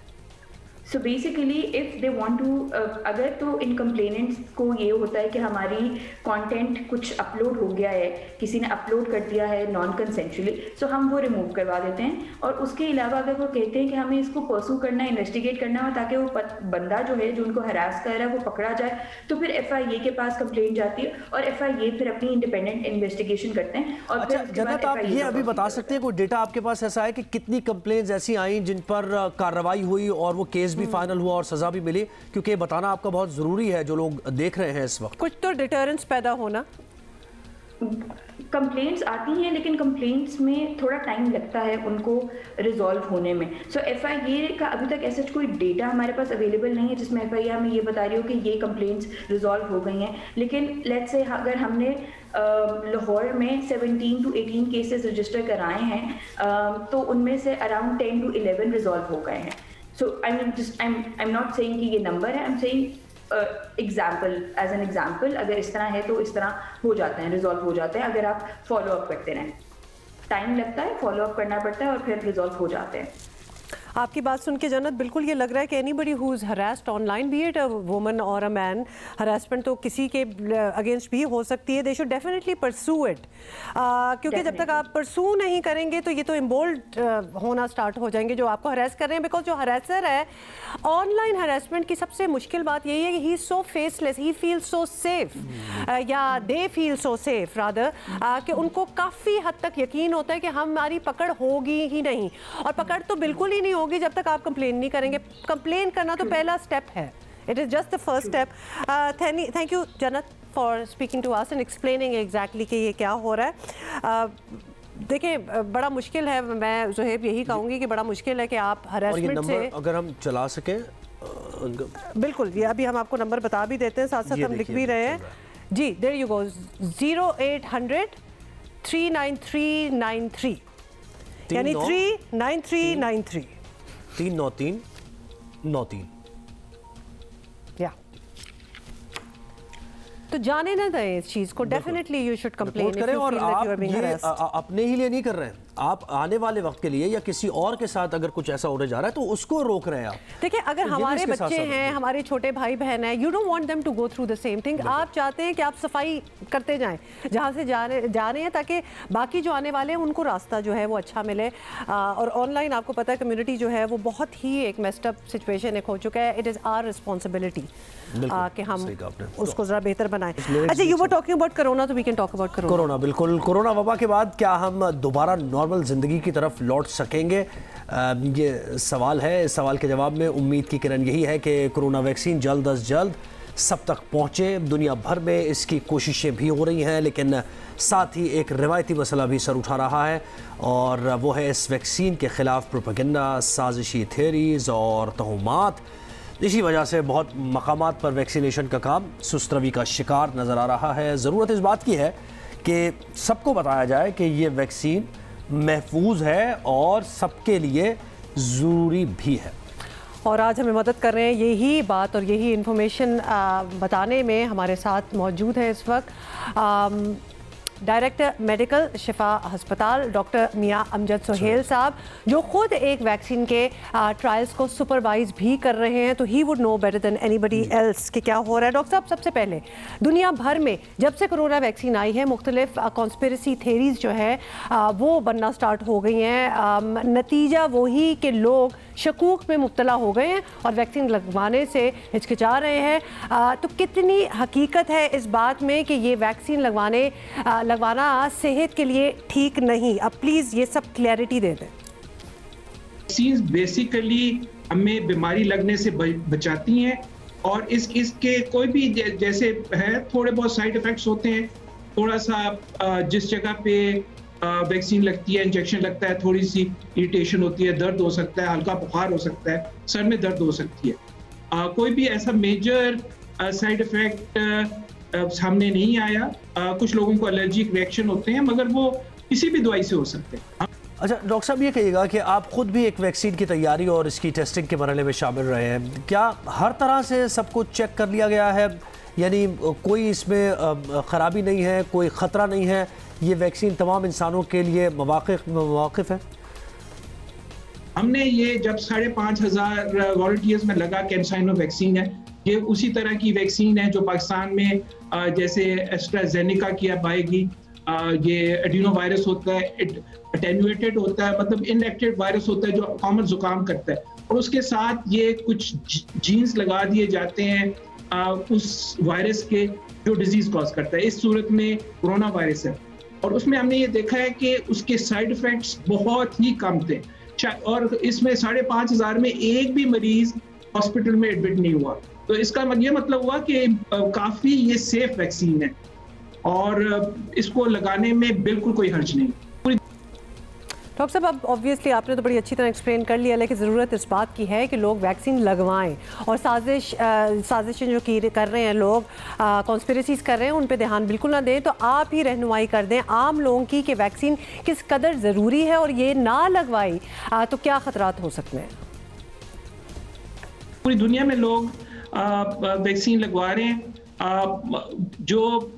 So basically if they want to اگر تو ان کمپلیننٹس کو یہ ہوتا ہے کہ ہماری کانٹینٹ کچھ اپلوڈ ہو گیا ہے, کسی نے اپلوڈ کر دیا ہے نان کنسینشولی, سو ہم وہ ریموو کروا دیتے ہیں. اور اس کے علاوہ اگر وہ کہتے ہیں کہ ہمیں اس کو پرسو کرنا ہے, انویسٹیگیٹ کرنا ہے تاکہ وہ بندہ جو ہے جو ان کو ہراس کر رہا ہے وہ پکڑا جائے, تو پھر ایف آئی اے کے پاس کمپلینٹ جاتی ہے اور ایف آئی اے پھر اپنی انڈیپینڈنٹ انویسٹیگیشن کرتے ہیں. اور اچھا جنت, آپ یہ ابھی بتا سکتے ہیں کوئی ڈیٹا آپ کے پاس ایسا ہے کہ کتنی کمپلینز ایسی آئیں جن پر کارروائی ہوئی اور وہ کیس بھی فائنل ہوا اور سزا بھی ملی؟ کیونکہ یہ بتانا آپ کا بہت ضروری ہے جو لوگ دیکھ رہے ہیں اس وقت. کچھ تو ڈیٹرنس پیدا ہونا. کمپلینٹس آتی ہیں لیکن کمپلینٹس میں تھوڑا ٹائم لگتا ہے ان کو ریزالو ہونے میں. سو ایف آئی اے کا ابھی تک ایسا کوئی ڈیٹا ہمارے پاس اویلیبل نہیں ہے جس میں ایف آئی اے ہمیں یہ بتا رہی ہو کہ یہ کمپلینٹس ریزالو ہو گئی ہیں. لیکن لیٹس سے اگر ہم نے لاہور میں 17 to 18 کیسز رجسٹر کرائے ہیں تو ان میں سے اراؤنڈ 10 to 11 ریزالو ہو گئے ہیں. سو I'm not saying کہ یہ نمبر ہے, I'm saying example as an example اگر اس طرح ہے تو اس طرح ہو جاتے ہیں, ریزالو ہو جاتے ہیں اگر آپ فالو اپ کرتے رہیں. ٹائم لگتا ہے, فالو اپ کرنا پڑتا ہے اور پھر ریزالو ہو جاتے ہیں. آپ کی بات سن کے جنت بالکل یہ لگ رہا ہے کہ anybody who is harassed online, be it a woman or a main, harassment تو کسی کے اگینسٹ بھی ہو سکتی ہے. They should definitely pursue it, کیونکہ جب تک آپ پرسو نہیں کریں گے تو یہ تو امبولڈ ہونا سٹارٹ ہو جائیں گے جو آپ کو ہراس کر رہے ہیں. بیکاز جو ہراسر ہے آن لائن ہراسمنٹ کی سب سے مشکل بات یہی ہے کہ ہی از سو فیس لیس, ہی فیل سو سیف, یا دے فیل سو سیف رادر, کہ ان کو کافی حد تک یقین ہوتا ہے کہ ہماری پکڑ ہوگی ہی نہیں, اور پکڑ تو بالکل ہی نہیں ہوگی جب تک آپ کمپلین نہیں کریں گے. کمپلین کرنا تو پہلا سٹیپ ہے, it is just the first step. Thank you جنت for speaking to us and explaining exactly کہ یہ کیا ہو رہا ہے. دیکھیں بڑا مشکل ہے, میں زہیب یہی کہوں گی کہ بڑا مشکل ہے کہ آپ ہراسمنٹ سے, اگر ہم چلا سکیں بالکل, یہ ابھی ہم آپ کو نمبر بتا بھی دیتے ہیں, ساتھ ساتھ ہم لکھ بھی رہے ہیں. جی there you go, 0800 39393, یعنی 39393 39393. یا تو جانے نہ دیں اس چیز کو. ڈیفینیٹلی یو شوڈ کمپلین کریں, اور آپ یہ اپنے ہی لیے نہیں کر رہے ہیں, آپ آنے والے وقت کے لیے یا کسی اور کے ساتھ اگر کچھ ایسا ہونے جا رہا ہے تو اس کو روک رہے ہیں آپ. دیکھیں اگر ہمارے بچے ہیں, ہمارے چھوٹے بھائی بہن ہیں, you don't want them to go through the same thing. آپ چاہتے ہیں کہ آپ صفائی کرتے جائیں جہاں سے جا رہے ہیں, تاکہ باقی جو آنے والے ہیں ان کو راستہ جو ہے وہ اچھا ملے. اور آن لائن آپ کو پتہ ہے کمیونٹی جو ہے وہ بہت ہی ایک میسڈ اپ سچویشن ایک ہو چکا ہے. اٹ از آور ریسپانسبلٹی کہ ہم اس کو ذرا بہتر بنائیں. اچھا you were talking about corona, تو we can talk about corona. بالکل, کرونا وبا کے بعد کیا ہم دوبارہ نارمل زندگی کی طرف لوٹ سکیں گے؟ یہ سوال ہے. اس سوال کے جواب میں امید کی کرن یہی ہے کہ کرونا ویکسین جلد از جلد سب تک پہنچے. دنیا بھر میں اس کی کوششیں بھی ہو رہی ہیں, لیکن ساتھ ہی ایک روایتی مسئلہ بھی سر اٹھا رہا ہے, اور وہ ہے اس ویکسین کے خلاف پروپیگنڈا, سازشی تھیوریز اور توہمات. اسی وجہ سے بہت مقامات پر ویکسینیشن کا کام سست روی کا شکار نظر آ رہا ہے. ضرورت اس بات کی ہے کہ سب کو بتایا جائے کہ یہ ویکسین محفوظ ہے اور سب کے لیے ضروری بھی ہے. اور آج ہمیں مدد کر رہے ہیں یہی بات اور یہی انفارمیشن بتانے میں ہمارے ساتھ موجود ہے اس وقت ڈائریکٹر میڈیکل شفا ہسپتال ڈاکٹر میاں امجد سہیل صاحب, جو خود ایک ویکسین کے ٹرائلز کو سپروائز بھی کر رہے ہیں, تو he would know better than anybody else کہ کیا ہو رہا ہے. ڈاکٹر صاحب سب سے پہلے دنیا بھر میں جب سے کرونا ویکسین آئی ہے مختلف کانسپیریسی تھیریز جو ہے وہ بننا سٹارٹ ہو گئی ہیں. نتیجہ وہی کہ لوگ شکوک میں مبتلا ہو گئے ہیں اور ویکسین لگوانے سے ہچکچا رہے ہیں. تو کتنی حقیقت ہے اس بات میں کہ یہ ویکسین لگوانا صحت کے لیے ٹھیک نہیں؟ اب پلیز یہ سب کلیئرٹی دے دیں. ویکسین بیسیکلی ہمیں بیماری لگنے سے بچاتی ہیں, اور اس کے کوئی بھی جیسے ہے تھوڑے بہت سائیڈ ایفیکٹس ہوتے ہیں. تھوڑا سا جس جگہ پہ ویکسین لگتی ہے, انجیکشن لگتا ہے, تھوڑی سی اریٹیشن ہوتی ہے, درد ہو سکتا ہے, ہلکا بخار ہو سکتا ہے, سر میں درد ہو سکتی ہے. کوئی بھی ایسا میجر سائیڈ ایفیکٹ سامنے نہیں آیا. کچھ لوگوں کو الرجک ریئیکشن ہوتے ہیں مگر وہ کسی بھی دوائی سے ہو سکتے ہیں. اچھا ڈاکٹر صاحب یہ کہیے گا کہ آپ خود بھی ایک ویکسین کی تیاری اور اس کی ٹیسٹنگ کے مرحلے میں شامل رہے ہیں, کیا ہر طرح سے سب کو چیک کر لیا گیا ہے؟ یعنی کوئی اس میں خرابی نہیں ہے, کوئی خطرہ نہیں ہے, یہ ویکسین تمام انسانوں کے لیے مواقف ہے؟ ہم نے یہ جب 5,500 والنٹیئرز میں لگا کہ انسائنو ویکسین ہے، یہ اسی طرح کی ویکسین ہے جو پاکستان میں جیسے ایسٹرازینیکا کی اب آئے گی، یہ ایڈینو وائرس ہوتا ہے، اٹینویٹڈ ہوتا ہے، مطلب انیکٹڈ وائرس ہوتا ہے جو کامن زکام کرتا ہے، اور اس کے ساتھ یہ کچھ جینز لگا دیے جاتے ہیں اس وائرس کے جو ڈیزیز کاز کرتا ہے، اس صورت میں کورونا وائرس ہے، اور اس میں ہم نے یہ دیکھا ہے کہ اس کے سائیڈ ایفیکٹس بہت ہی کم تھے، اور اس میں 5,500 میں ایک بھی مریض ہاسپٹل میں ایڈمٹ نہیں ہوا، تو اس کا یہ مطلب ہوا کہ کافی یہ سیف ویکسین ہے اور اس کو لگانے میں بالکل کوئی حرج نہیں۔ ڈاکٹر صاحب اب آبویسلی آپ نے تو بڑی اچھی طرح ایکسپلین کر لیا، لیکن ضرورت اس بات کی ہے کہ لوگ ویکسین لگوائیں، اور سازشیں جو کر رہے ہیں لوگ، کانسپریسیز کر رہے ہیں، ان پہ دھیان بالکل نہ دیں، تو آپ ہی رہنمائی کر دیں عام لوگوں کی کہ ویکسین کس قدر ضروری ہے، اور یہ نہ لگوائی تو کیا خطرات ہو سکتے ہیں؟ پوری دنیا میں لوگ ویکسین لگوا رہے ہیں،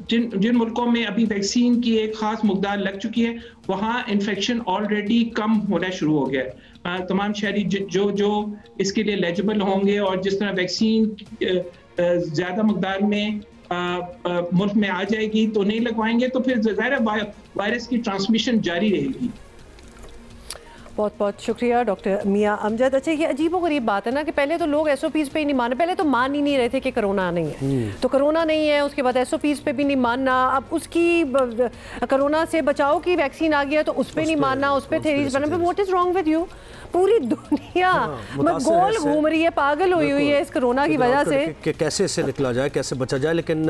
جن ملکوں میں ابھی ویکسین کی ایک خاص مقدار لگ چکی ہے وہاں انفیکشن آلریڈی کم ہونا شروع ہو گیا ہے، تمام شہری جو اس کے لیے ایلیجبل ہوں گے، اور جس طرح ویکسین زیادہ مقدار میں ملک میں آ جائے گی تو نہیں لگوائیں گے، تو پھر ظاہر وائرس کی ٹرانسمیشن جاری رہے گی۔ بہت بہت شکریہ ڈاکٹر میاں امجد۔ اچھا یہ عجیب و غریب بات ہے نا کہ پہلے تو لوگ ایس او پیز پہ ہی نہیں مانے، پہلے تو مان ہی نہیں رہے تھے کہ کرونا نہیں ہے، تو کرونا نہیں ہے، اس کے بعد ایس او پیز پہ بھی نہیں ماننا، اب اس کی کرونا سے بچاؤ کی ویکسین آ گیا تو اس پہ نہیں ماننا، اس پہ تھیریز بنا، what is wrong with you? پوری دنیا گول گھوم رہی ہے، پاگل ہوئی ہے اس کرونا کی وجہ سے کہ کیسے اس سے نکلا جائے، کیسے بچا جائے، لیکن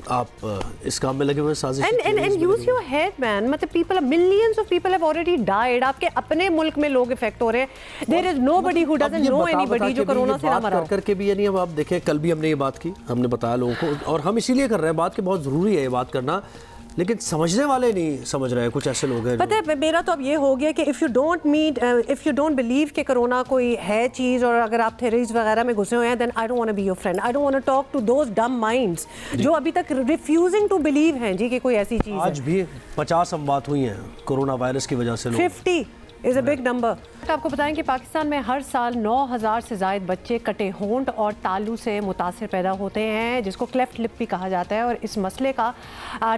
آپ اس کام میں لگے ہوئے سازش and use your head man، مطلب people, millions of people have already died، آپ کے اپنے ملک میں لوگ افیکٹ ہو رہے ہیں، there is nobody who doesn't know anybody جو کرونا سے نہ مرا کر کے بھی، یعنی اب آپ دیکھیں کل بھی ہم نے یہ بات کی، ہم نے بتایا لوگوں کو، اور ہم اسی لیے کر رہے ہیں بات کہ بہت ضروری ہے یہ بات کرنا، لیکن سمجھنے والے نہیں سمجھ رہے ہیں، کچھ ایسے لوگ ہیں۔ پتہ ہے میرا تو اب یہ ہو گیا کہ if you don't believe کہ کرونا کوئی ہے چیز، اور اگر آپ تھیریز وغیرہ میں گھسے ہوئے ہیں then I don't want to be your friend, I don't want to talk to those dumb minds جو ابھی تک refusing to believe ہیں جی کہ کوئی ایسی چیز ہے۔ آج بھی 50 اموات ہوئی ہیں کرونا وائرس کی وجہ سے، 50 is a big number۔ آپ کو بتائیں کہ پاکستان میں ہر سال 9,000 سے زائد بچے کٹے ہونٹ اور تالو سے متاثر پیدا ہوتے ہیں، جس کو کلیفٹ لپ بھی کہا جاتا ہے، اور اس مسئلے کا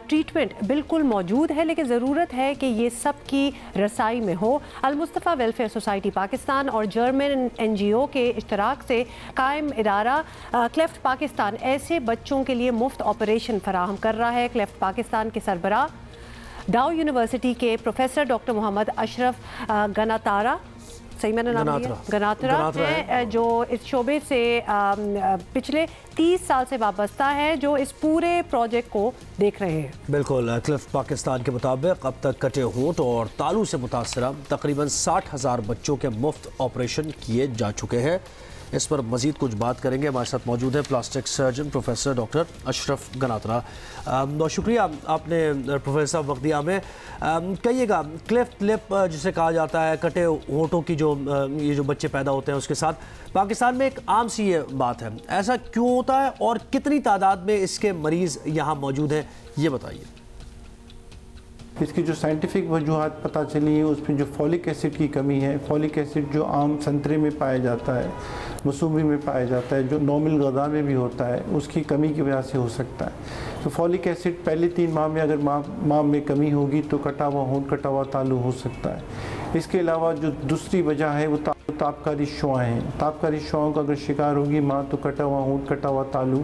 ٹریٹمنٹ بالکل موجود ہے، لیکن ضرورت ہے کہ یہ سب کی رسائی میں ہو۔ المصطفیٰ ویلفیئر سوسائٹی پاکستان اور جرمن NGO کے اشتراک سے قائم ادارہ کلیفٹ پاکستان ایسے بچوں کے لیے مفت آپریشن فراہم کر رہا ہے۔ کلیفٹ پاکستان کے سربراہ ڈاؤ یونیورسٹی کے پروفیسر ڈاکٹر محمد اشرف گناتارا، صحیح میں نے نام لیا؟ گناترا ہیں، جو اس شعبے سے پچھلے 30 سال سے وابستہ ہے، جو اس پورے پروجیکٹ کو دیکھ رہے ہیں۔ بالکل، کلیفٹ پاکستان کے مطابق اب تک کٹے ہونٹ اور تالو سے متاثرہ تقریباً 60,000 بچوں کے مفت آپریشن کیے جا چکے ہیں۔ اس پر مزید کچھ بات کریں گے، ہمارے ساتھ موجود ہیں پلاسٹک سرجن پروفیسر ڈاکٹر اشرف گناترا۔ بہت شکریہ آپ نے پروفیسر صاحب وقت دیا ہمیں۔ کہیے گا کلیفٹ لپ جسے کہا جاتا ہے، کٹے ہونٹوں کی یہ جو بچے پیدا ہوتے ہیں اس کے ساتھ، پاکستان میں ایک عام سی یہ بات ہے، ایسا کیوں ہوتا ہے اور کتنی تعداد میں اس کے مریض یہاں موجود ہیں، یہ بتائیے۔ اس کی جو سائنٹیفک وجوہات پتہ چلی ہیں، اس میں جو فولک ایسڈ کی کمی ہے، فولک ایسڈ جو عام سنترے میں پایا جاتا ہے، موسمی میں پایا جاتا ہے، جو نارمل غذا میں بھی ہوتا ہے، اس کی کمی کی وجہ سے ہو سکتا ہے۔ تو فولک ایسڈ پہلے 3 ماہ میں اگر ماں میں کمی ہوگی تو کٹا ہوا ہونٹ، کٹا ہوا تالو ہو سکتا ہے۔ اس کے علاوہ جو دوسری وجہ ہے وہ تابکاری شعاع ہیں، تابکاری شعاعوں کا اگر شکار ہوگی ماں تو کٹا ہوا ہونٹ، کٹا ہوا تالو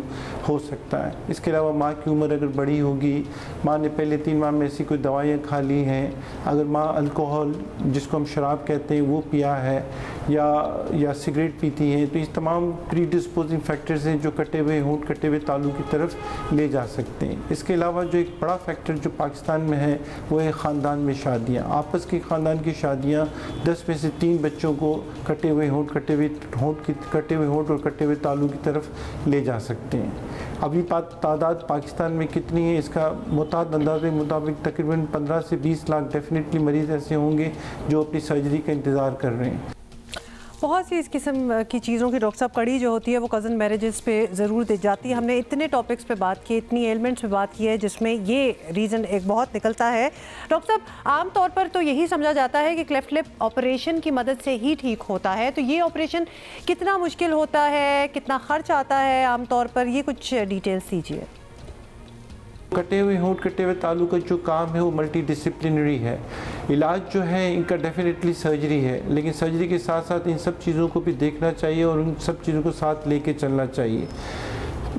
ہو سکتا ہے۔ اس کے علاوہ ماں کی عمر اگر بڑی ہوگی، ماں نے پہلے 3 ماہ میں ایسی کوئی دوائیاں کھا لی ہیں، اگر ماں الکوہل جس کو ہم شراب کہتے ہیں وہ پیا ہے یا سگریٹ پیتی ہیں، تو اس تمام پری ڈسپوزنگ فیکٹرز ہیں جو کٹے ہوئے ہونٹ، کٹے ہوئے تالو کی طرف لے جا سکتے ہیں۔ اس کے علاوہ جو ایک بڑا فیکٹر جو پاکستان میں ہے وہ ہے خاندان میں شادیاں، آپس کی خاندان کی شادیاں، 10 میں سے 3 بچوں کو کٹے ہوئے ہونٹ اور کٹے ہوئے تالو کی طرف لے جا سکتے ہیں۔ ابھی تعداد پاکستان میں کتنی ہے اس کا متعدد اندازے مطابق تقریباً 15 سے 20 لاکھ ڈیفینیٹلی مریض ایسے ہوں گے جو اپنی سرجری کا انتظار کر رہے ہیں۔ بہت سی اس قسم کی چیزوں کی ڈاکٹر صاحب کڑی جو ہوتی ہے وہ کزن میرجز پہ ضرور دی جاتی ہے. ہم نے اتنے ٹاپکس پہ بات کی, اتنی ایلمنٹس پہ بات کی ہے جس میں یہ ریزن ایک بہت نکلتا ہے. ڈاکٹر صاحب عام طور پر تو یہی سمجھا جاتا ہے کہ کلیفٹ لپ آپریشن کی مدد سے ہی ٹھیک ہوتا ہے, تو یہ آپریشن کتنا مشکل ہوتا ہے, کتنا خرچ آتا ہے عام طور پر, یہ کچھ ڈیٹیلز دیجیے. کٹے ہوئے ہونٹ, کٹے ہوئے تالو کا جو کام ہے وہ ملٹی ڈسپلنری ہے. علاج جو ہے ان کا ڈیفینیٹلی سرجری ہے, لیکن سرجری کے ساتھ ساتھ ان سب چیزوں کو بھی دیکھنا چاہیے اور ان سب چیزوں کو ساتھ لے کے چلنا چاہیے.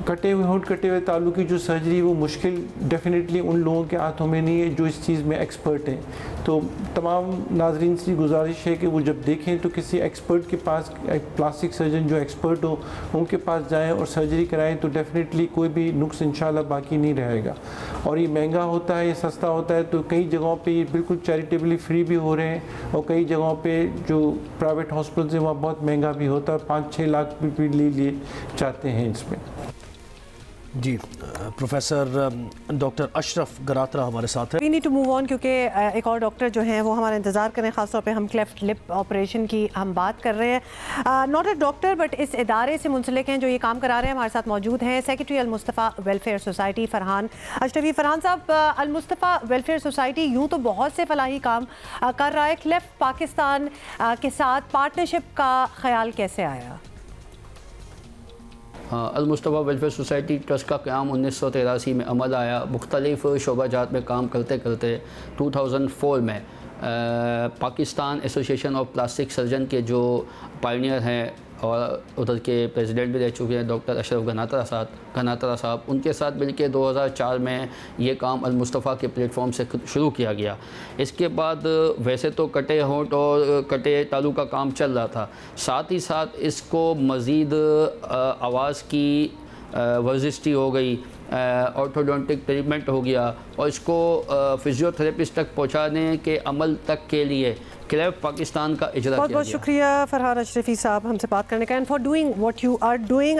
کٹے ہوئے ہونٹ, کٹے ہوئے تالو کی جو سرجری وہ مشکل ڈیفینیٹلی ان لوگوں کے ہاتھوں میں نہیں ہے جو اس چیز میں ایکسپرٹ ہیں. تو تمام ناظرین سے گزارش ہے کہ وہ جب دیکھیں تو کسی ایکسپرٹ کے پاس, پلاسٹک سرجن جو ایکسپرٹ ہو ان کے پاس جائیں اور سرجری کرائیں, تو ڈیفینیٹلی کوئی بھی نقص انشاءاللہ باقی نہیں رہے گا. اور یہ مہنگا ہوتا ہے, یہ سستا ہوتا ہے, تو کئی جگہوں پہ یہ بالکل چیریٹیبلی فری بھی ہو رہے ہیں, اور کئی جگہوں پہ جو پرائیویٹ ہاسپٹلز ہیں وہاں بہت مہنگا بھی ہوتا ہے, 5-6 لاکھ بھی لیے چاہتے ہیں اس میں. جی پروفیسر ڈاکٹر اشرف گراترا ہمارے ساتھ ہیں. We need to move on کیونکہ ایک اور ڈاکٹر جو ہیں وہ ہمارا انتظار کریں, خاص طور پہ ہم کلیفٹ لپ آپریشن کی ہم بات کر رہے ہیں. ناٹ اے ڈاکٹر بٹ اس ادارے سے منسلک ہیں جو یہ کام کرا رہے ہیں. ہمارے ساتھ موجود ہیں سیکریٹری المصطفیٰ ویلفیئر سوسائٹی فرحان اشرفی. فرحان صاحب, المصطفیٰ ویلفیئر سوسائٹی یوں تو بہت سے فلاحی کام کر رہا ہے, کلیفٹ پاکستان کے ساتھ پارٹنرشپ کا خیال کیسے آیا؟ المصطفیٰ ویلفیئر سوسائٹی ٹرسٹ کا قیام 1983 میں عمل آیا. مختلف شعبہ جات میں کام کرتے کرتے 2004 میں Pakistan association of plastic surgeon کے جو پائنیئر ہیں اور ادھر کے پریزیڈنٹ بھی رہ چکے ہیں ڈاکٹر اشرف گناترا صاحب, ان کے ساتھ مل کے 2004 میں یہ کام المصطفیٰ کے پلیٹ فارم سے شروع کیا گیا. اس کے بعد ویسے تو کٹے ہونٹ اور کٹے تالو کا کام چل رہا تھا, ساتھ ہی ساتھ اس کو مزید آواز کی ورزشی ہو گئی, آرتھوڈونٹک ٹریٹمنٹ ہو گیا, اور اس کو فزیوتھراپسٹ تک پہنچانے کے عمل تک کے لیے کلیفٹ پاکستان کا اجرا کیا گیا. بہت بہت شکریہ فرحان اشرفی صاحب ہم سے بات کرنے کا, and for doing what you are doing.